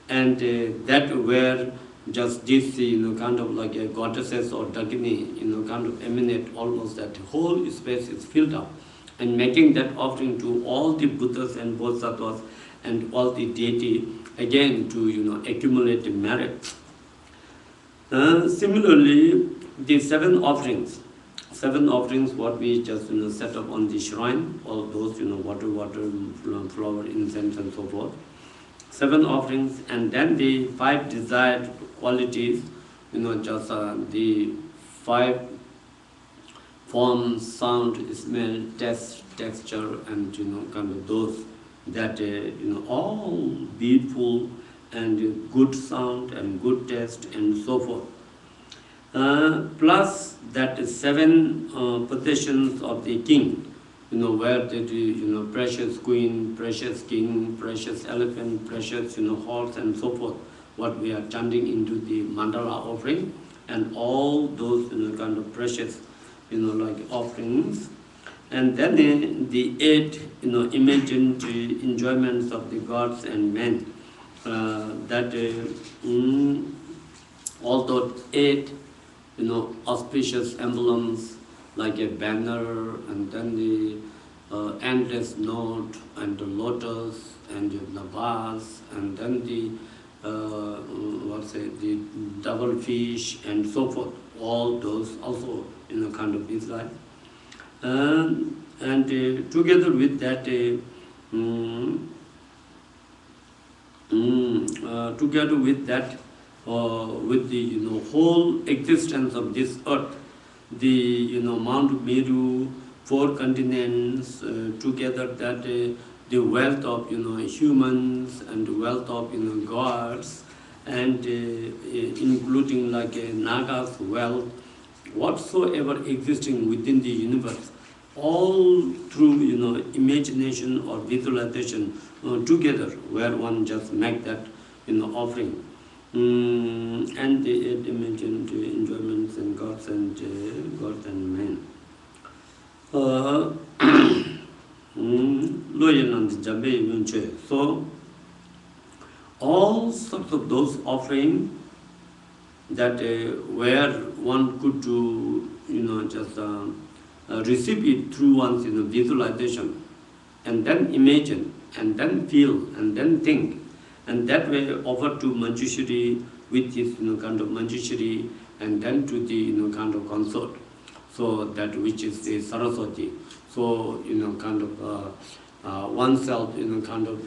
and that where just this kind of like a goddesses or dakini kind of emanate, almost that whole space is filled up, and making that offering to all the Buddhas and Bodhisattvas and all the deity again to accumulate the merit. Similarly, the 7 offerings what we just set up on the shrine, all those water, flower, incense and so forth, 7 offerings, and then the 5 desired qualities, just the 5 form, sound, smell, taste, texture, and kind of those that all beautiful and good sound and good taste and so forth. Plus that 7 possessions of the king, where the precious queen, precious king, precious elephant, precious horse and so forth, what we are chanting into the mandala offering, and all those kind of precious like offerings. And then the 8 imagined enjoyments of the gods and men, that all those 8 auspicious emblems like a banner, and then the endless note and the lotus and the vase, and then the the double fish and so forth, all those also kind of this life. And together with that with the whole existence of this earth, the Mount Meru, 4 continents, together that the wealth of humans and the wealth of gods, and including like Naga's wealth, whatsoever existing within the universe, all through imagination or visualization together, where one just make that offering. And the 8 imagined enjoyments and gods and men. So all sorts of those offerings that where one could do just receive it through one's visualization, and then imagine and then feel, and then think, and that way offer to Manjushri with this kind of Manjushri, and then to the kind of consort. So that which is the Saraswati. So kind of oneself kind of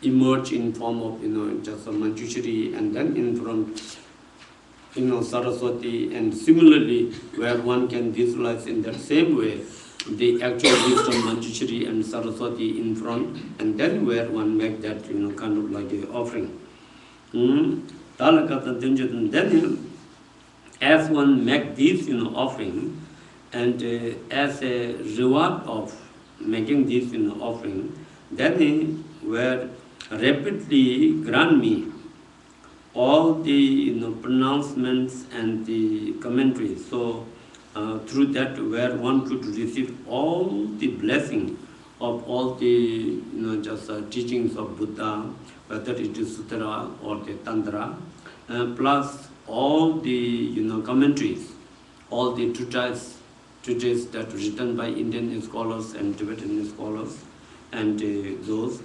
emerge in form of just a Manjushri, and then in front Saraswati, and similarly where one can visualize in that same way the actual wisdom Manjushri and Saraswati in front, and then where one make that kind of like a offering. Then as one make this offering, and as a reward of making this offering, then where rapidly grant me all the pronouncements and the commentaries. So through that, where one could receive all the blessing of all the just teachings of Buddha, whether it is Sutra or the Tantra, plus all the commentaries, all the treatises that written by Indian scholars and Tibetan scholars, and those,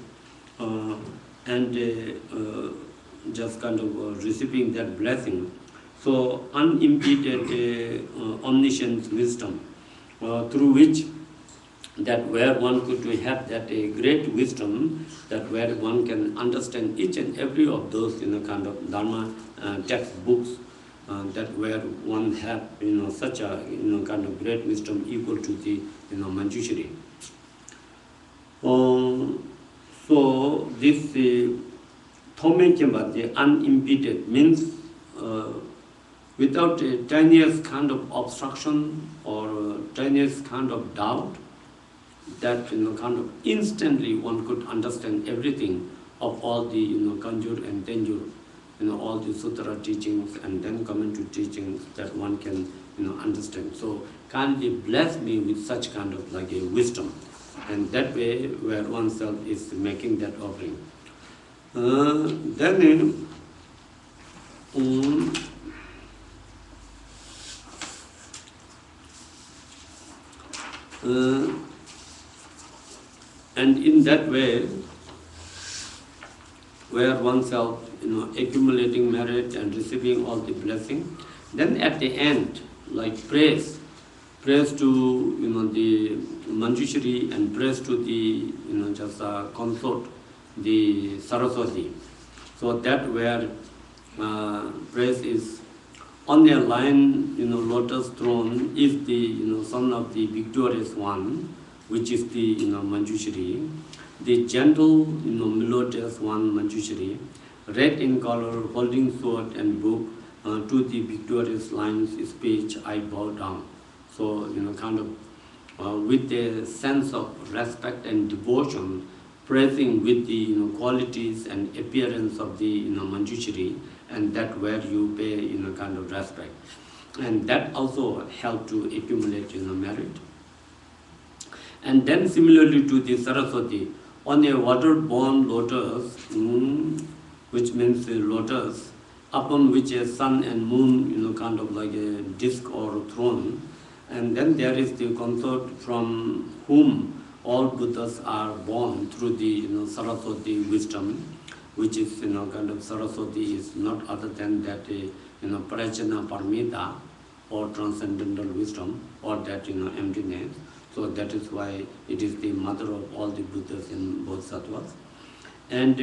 just kind of receiving that blessing. So unimpeded omniscient wisdom, through which that where one could have that great wisdom, that where one can understand each and every of those kind of Dharma textbooks, that where one have such a kind of great wisdom equal to the Manjushri. So this Thome Kemba, the unimpeded, means without a tiniest kind of obstruction or tiniest kind of doubt, that kind of instantly one could understand everything of all the Kanjur and Tenjur, all the Sutra teachings and then commentary teachings that one can understand. So kindly bless me with such kind of like a wisdom, and that way where oneself is making that offering. Then and in that way, where oneself accumulating merit and receiving all the blessing, then at the end, like praise to the Manjushri, and praise to the just consort, the Saraswati. So that where praise is on a lion lotus throne is the son of the victorious one, which is the Manjushri, the gentle melodious one Manjushri, red in color, holding sword and book, to the victorious lion's speech I bow down. So kind of with a sense of respect and devotion, praising with the qualities and appearance of the Manjushri, and that where you pay kind of respect, and that also help to accumulate merit. And then similarly to the Saraswati, on a water-borne lotus, which means lotus, upon which a sun and moon kind of like a disc or throne, and then there is the consort from whom all Buddhas are born through the Saraswati wisdom, which is kind of Saraswati is not other than that Prajna Paramita, or transcendental wisdom, or that emptiness. So that is why it is the mother of all the Buddhas and Bodhisattvas. And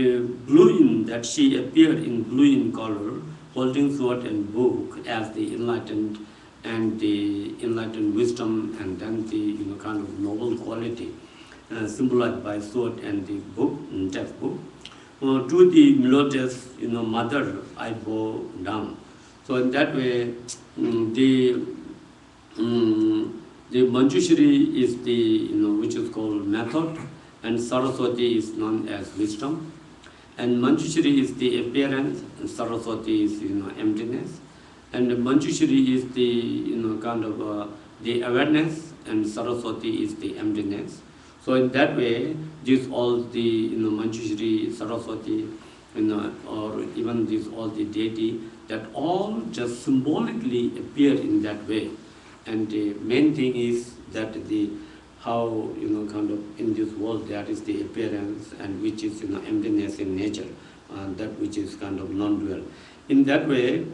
blue in that she appeared in blue in color, holding sword and book as the enlightened, and the enlightened wisdom, and then the kind of noble quality symbolized by sword and the book, textbook. To the melodious mother I bow down. So in that way, the Manjushri is the which is called method, and Saraswati is known as wisdom, and Manjushri is the appearance, and Saraswati is emptiness, and Manjushri is the kind of the awareness, and Saraswati is the emptiness. So in that way, these all the Manjushri, Saraswati, or even these all the deity, that all just symbolically appear in that way. And the main thing is that the how, kind of in this world there is the appearance and which is, emptiness in nature, that which is kind of non-dual. In that way,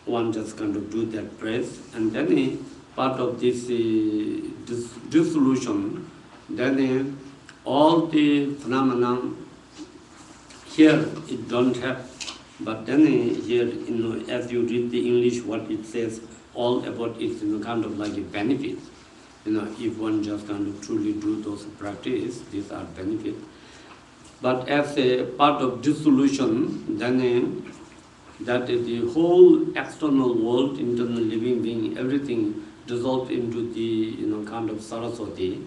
one just kind of do that press, and then part of this, dissolution, then all the phenomena here it don't have, but then here, as you read the English, what it says all about is, kind of like a benefit. If one just kind of truly do those practice, these are benefits. But as a part of dissolution, then that the whole external world, internal living being, everything dissolved into the, kind of Saraswati.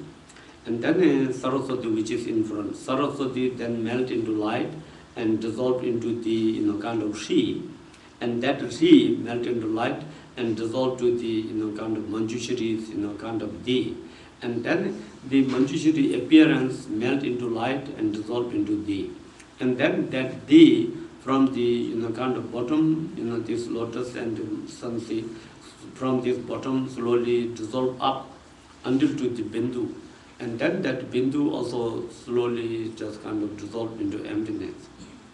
And then Saraswati, which is in front, Saraswati then melt into light and dissolved into the, kind of she. And that she melt into light and dissolve to the, kind of Manjushri's, kind of D. And then the Manjushri appearance melt into light and dissolve into D. And then that D from the, kind of bottom, this lotus and sun sea, from this bottom slowly dissolve up until to the Bindu. And then that Bindu also slowly just kind of dissolve into emptiness.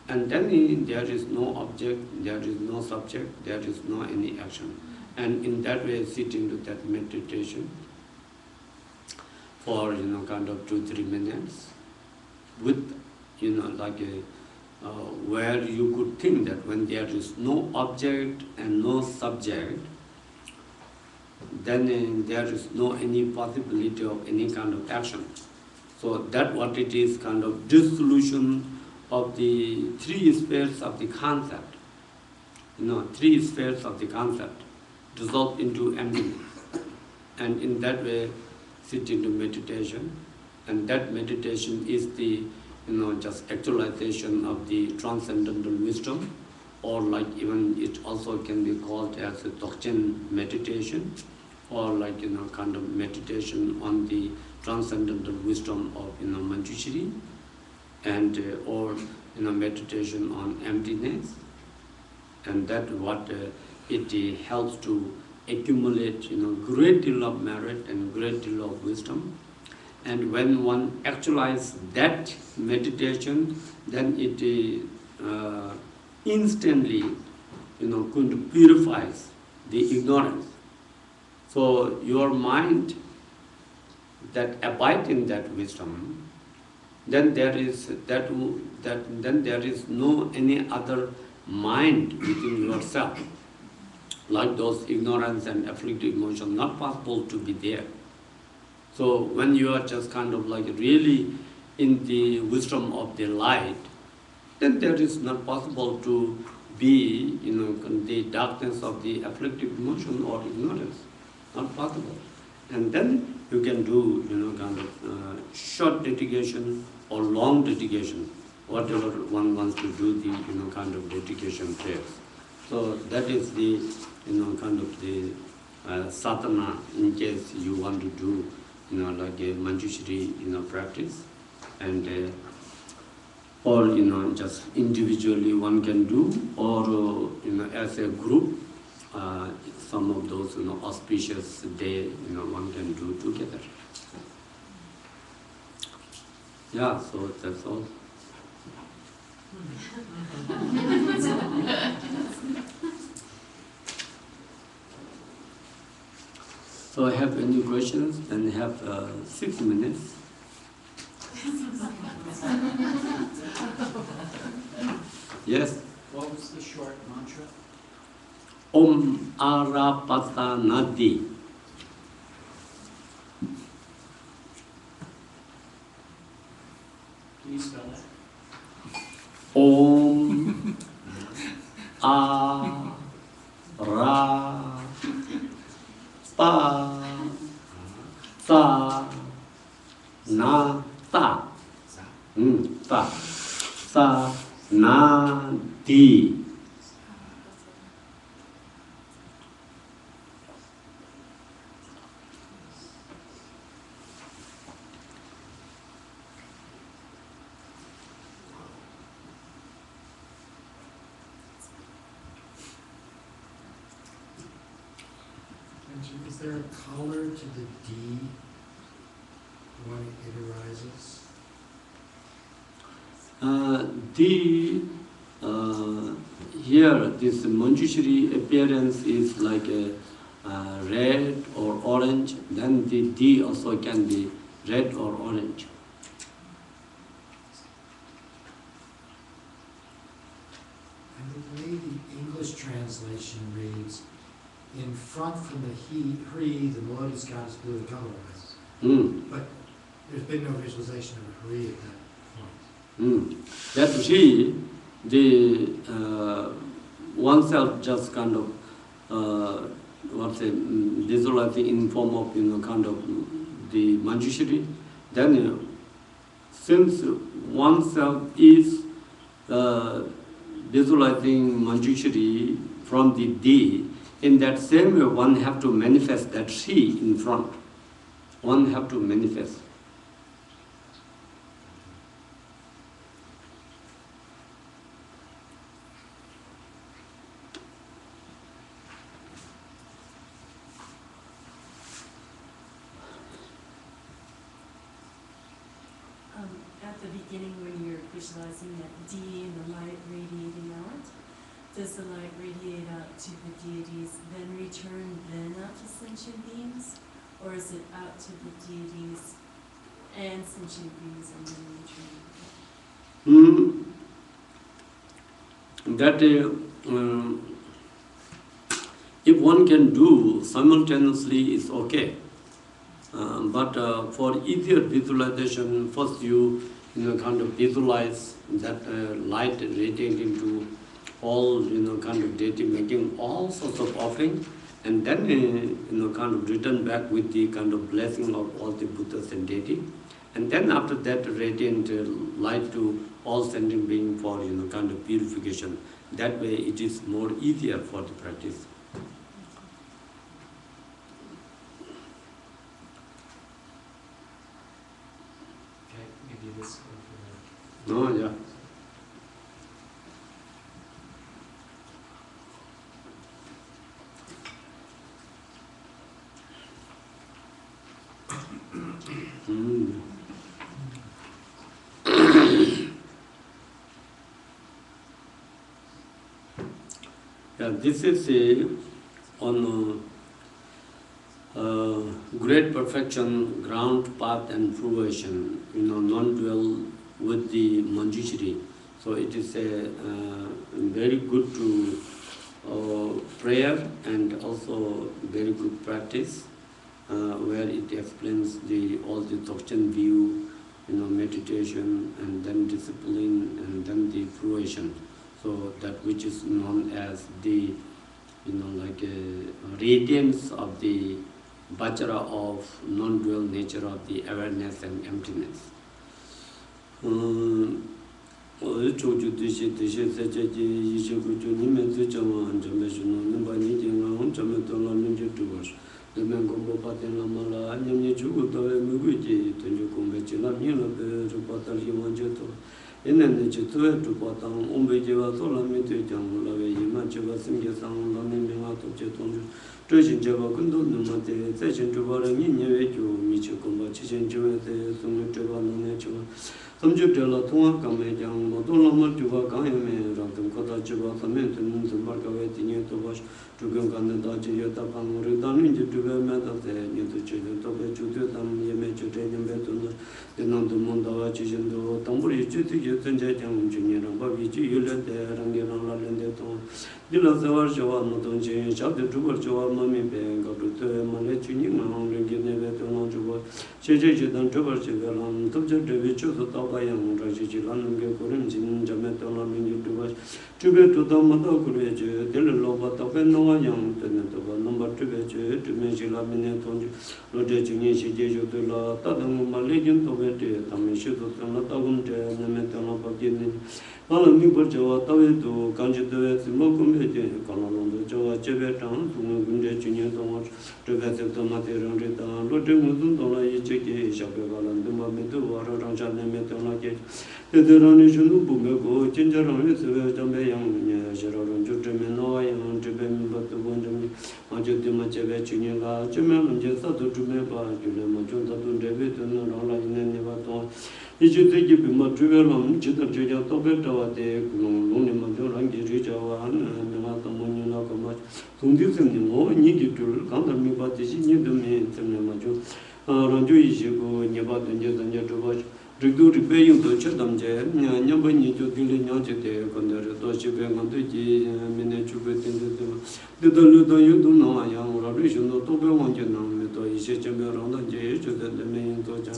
And then there is no object, there is no subject, there is no any action. And in that way, sit into that meditation for, kind of 2-3 minutes with, like a, where you could think that when there is no object and no subject, then there is no any possibility of any kind of action. So that what it is, kind of dissolution of the 3 spheres of the concept. 3 spheres of the concept dissolve into emptiness. And in that way, sit into meditation. And that meditation is the, just actualization of the transcendental wisdom, or like even it also can be called as a Dzogchen meditation, or like, kind of meditation on the transcendental wisdom of, Manjushri, and or, meditation on emptiness. And that what it helps to accumulate, great deal of merit and great deal of wisdom. And when one actualizes that meditation, then it instantly, going to purifies the ignorance. So your mind that abide in that wisdom, then there is then there is no any other mind within yourself, like those ignorance and afflictive emotion, not possible to be there. So when you are just kind of like really in the wisdom of the light, then there is not possible to be, the darkness of the afflictive emotion or ignorance, not possible. And then you can do, kind of short dedication or long dedication, whatever one wants to do the, kind of dedication prayers. So that is the, kind of the sadhana in case you want to do, like a Manjushri, practice. And or, just individually one can do, or, as a group, some of those, auspicious day, one can do together. Yeah, so that's all. So I have any questions, and have 6 minutes. Yes? What was the short mantra? Om Arapata Nadi. Please spell that. Om A Ra Pa Sa Na Ta Ta Sa Na Di. Is there a color to the D? when it arises? Here this Manjushri appearance is like a red or orange, then the D also can be red or orange. And the way the English translation reads, in front from the Hri, the melodious goddess blew the colorless. But there's been no visualization of a Hri at that point. That Hri, the oneself just kind of visualizing in form of kind of the Manjushri. Then since oneself is visualizing Manjushri from the D, in that same way one have to manifest that She in front. One have to manifest. At the beginning, when you're visualizing that D and the light radiating out, does the light radiate out to the deities, then return then out to sentient beings? Or is it out to the deities and sentient beings and then return? That if one can do simultaneously is okay. But for easier visualization, first you kind of visualize that light radiating to all kind of deity, making all sorts of offering, and then kind of return back with the kind of blessing of all the Buddhas and deity, and then after that radiant light to all sentient being for kind of purification. That way it is more easier for the practice. No, yeah. Yeah, this is on great perfection, ground, path, and fruition. Non-dual with the Manjushri. So it is a very good to prayer and also very good practice where it explains all the Dzogchen view, meditation and then discipline and then the fruition. So that which is known as the like a radiance of the Vajra of non-dual nature of the awareness and emptiness. Samjutela Tunga Kame Jang, Motolama Juba Kayame, Ratam Kota Juba, Samantan, Markaway, Tinetobas, Tugan Kanada, Yotapang, Ridan, Tuga Meta, Nitu Children, Tobe, Chutam, Yemechu, Betuna, the Nantumunda, Chishendo, Tamburi, Chuti, Yutan, Junior, Babi, Yulet, Rangiran, Landeton, Dilazavar, Java, Noton, Chapter Tuber, Java, Mami, go to Malechini, Ringineveton, Juba, Chejan, Tuber, Chivalan, Tobja, Devichu, Bayang, Rajilan, Korin, Jameton, Minutubas, Tube to the Matokurage, Delova, Topeno, Young, Tenetova, number 2, to Mejila Mineton, Lodging, Jeju, Tadam, Maligan, Tobet, Tamishu, Tanatagum, Nemeton of Gini. Alami Bajawa, Tavi to Kanjito, Simokum, Kalando, Jawa, Chebetan, Gunja, Junior Thomas, Tevete Tomateron, Rotem, Dola, Cheki, Shabevalan, Dumametu, Rajan, Metonake, the Ranishun, Bumego, Gingeron, Jambayang, Sharon, Jutemeno, and Jibem, but the Wondermi, Majutima Cheve, Junior, Jimel, Jessato, Jumeba, Julema, Junta, David, and Rola in Nevaton. You should take it more trivial, Chita Juja, Topeta, the Lunimaduran, Gijawa, and Matamunina, Comat. Sundism, no, needed to counter me, but this is new to me, Maju. Ranju is you go, Nebat and Jet and Jetowatch. Redo rebellion to Chatham Jet, Nabani to Gillian de Condor, Toshibang on the G, Miniature the Ludo you do know, I am Radishan, no Tobe one you know, Meto is a chamber on the J, to the main Toja.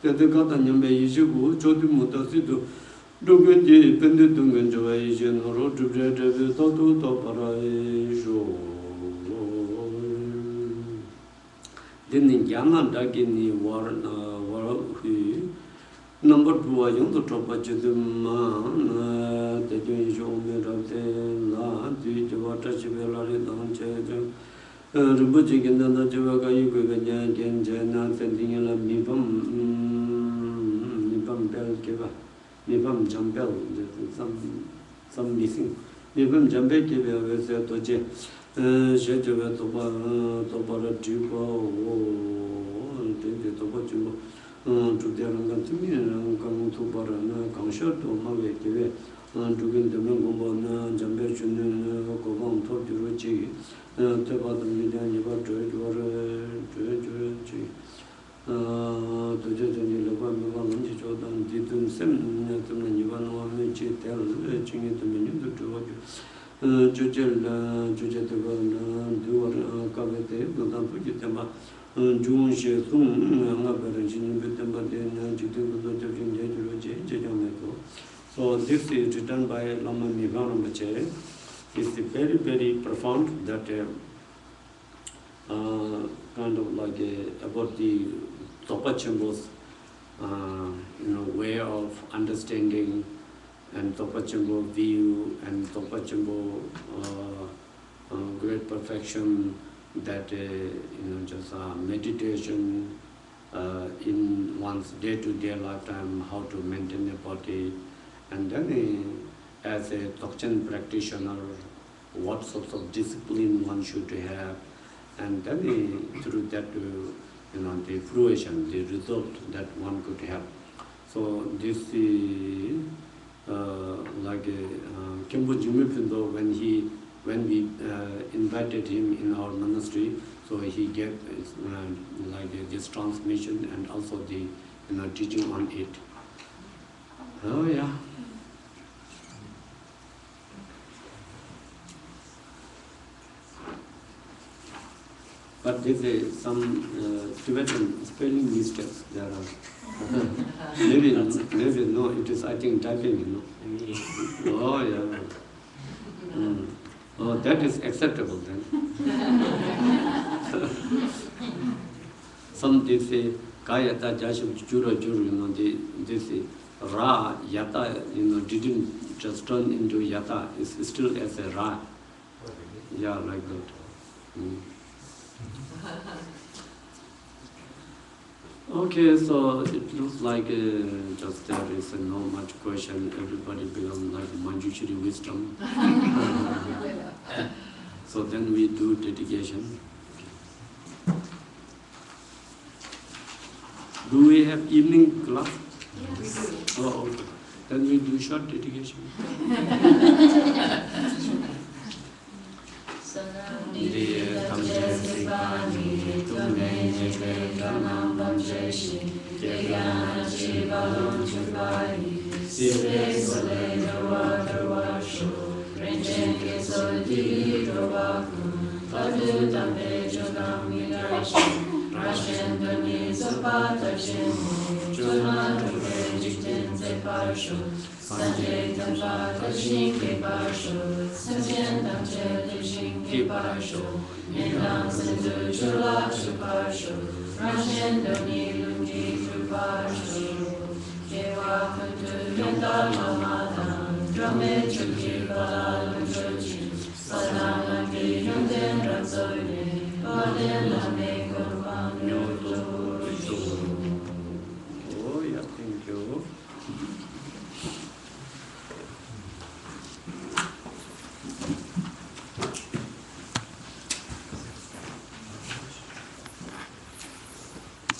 The Gatan may issue, Jodi Mutasido, Dugan, Pendant Dungan Joation, or road to bread, Toto Topara. Then in Yaman Dagini war, number 2, I don't drop a man, the Jewish woman of the La, the water Chivella, don't Rubuchik and the Javaka, you could get Jana, sending a Nipam Bell Kiva, Nipam Jampel, some missing. Nipam Jambe Kiva, was a Toje, Shedja Topara Tuba, the Topa. To their Gantumir and come to Barana, Kansha to Mave, to get the Mangomana, Jambation, Kovam, Tojuchi, Tebata Midan, Yava, to judge and Yellow Jordan, Didun Sem, Yavano, Michi, tell, ching it to me to what you. Jujel, Jujet, do Kavete, Godan Pujitama. June she soon, so this is written by Lama Mivana Machere. It's very, very profound that kind of like about the Topachambo's way of understanding and Topachambo view and Topachambo great perfection. That just meditation in one's day-to-day lifetime, how to maintain a body, and then as a Dzogchen practitioner, what sorts of discipline one should have, and then through that, the fruition, the result that one could have. So this is like Kempo Jimipindo when we invited him in our monastery, so he gave like this transmission and also the teaching on it. Oh yeah. But there is some Tibetan spelling mistakes there are. maybe no, it is I think typing, Oh yeah. Oh, that is acceptable then. Some they say Kayata Jashim Jura Juru, they say Ra Yata, didn't just turn into Yata, it's still as a Ra. Yeah, like that. Okay, so it looks like just there is no much question. Everybody becomes like Manjushri wisdom. So then we do dedication. Do we have evening class? Yes. Oh, okay. Then we do short dedication. Kewa Kuntu Yonda Lamadan, Drame Chuki Bala Luchochi, Sadanangi Yonden Ramsoni, Baden Lame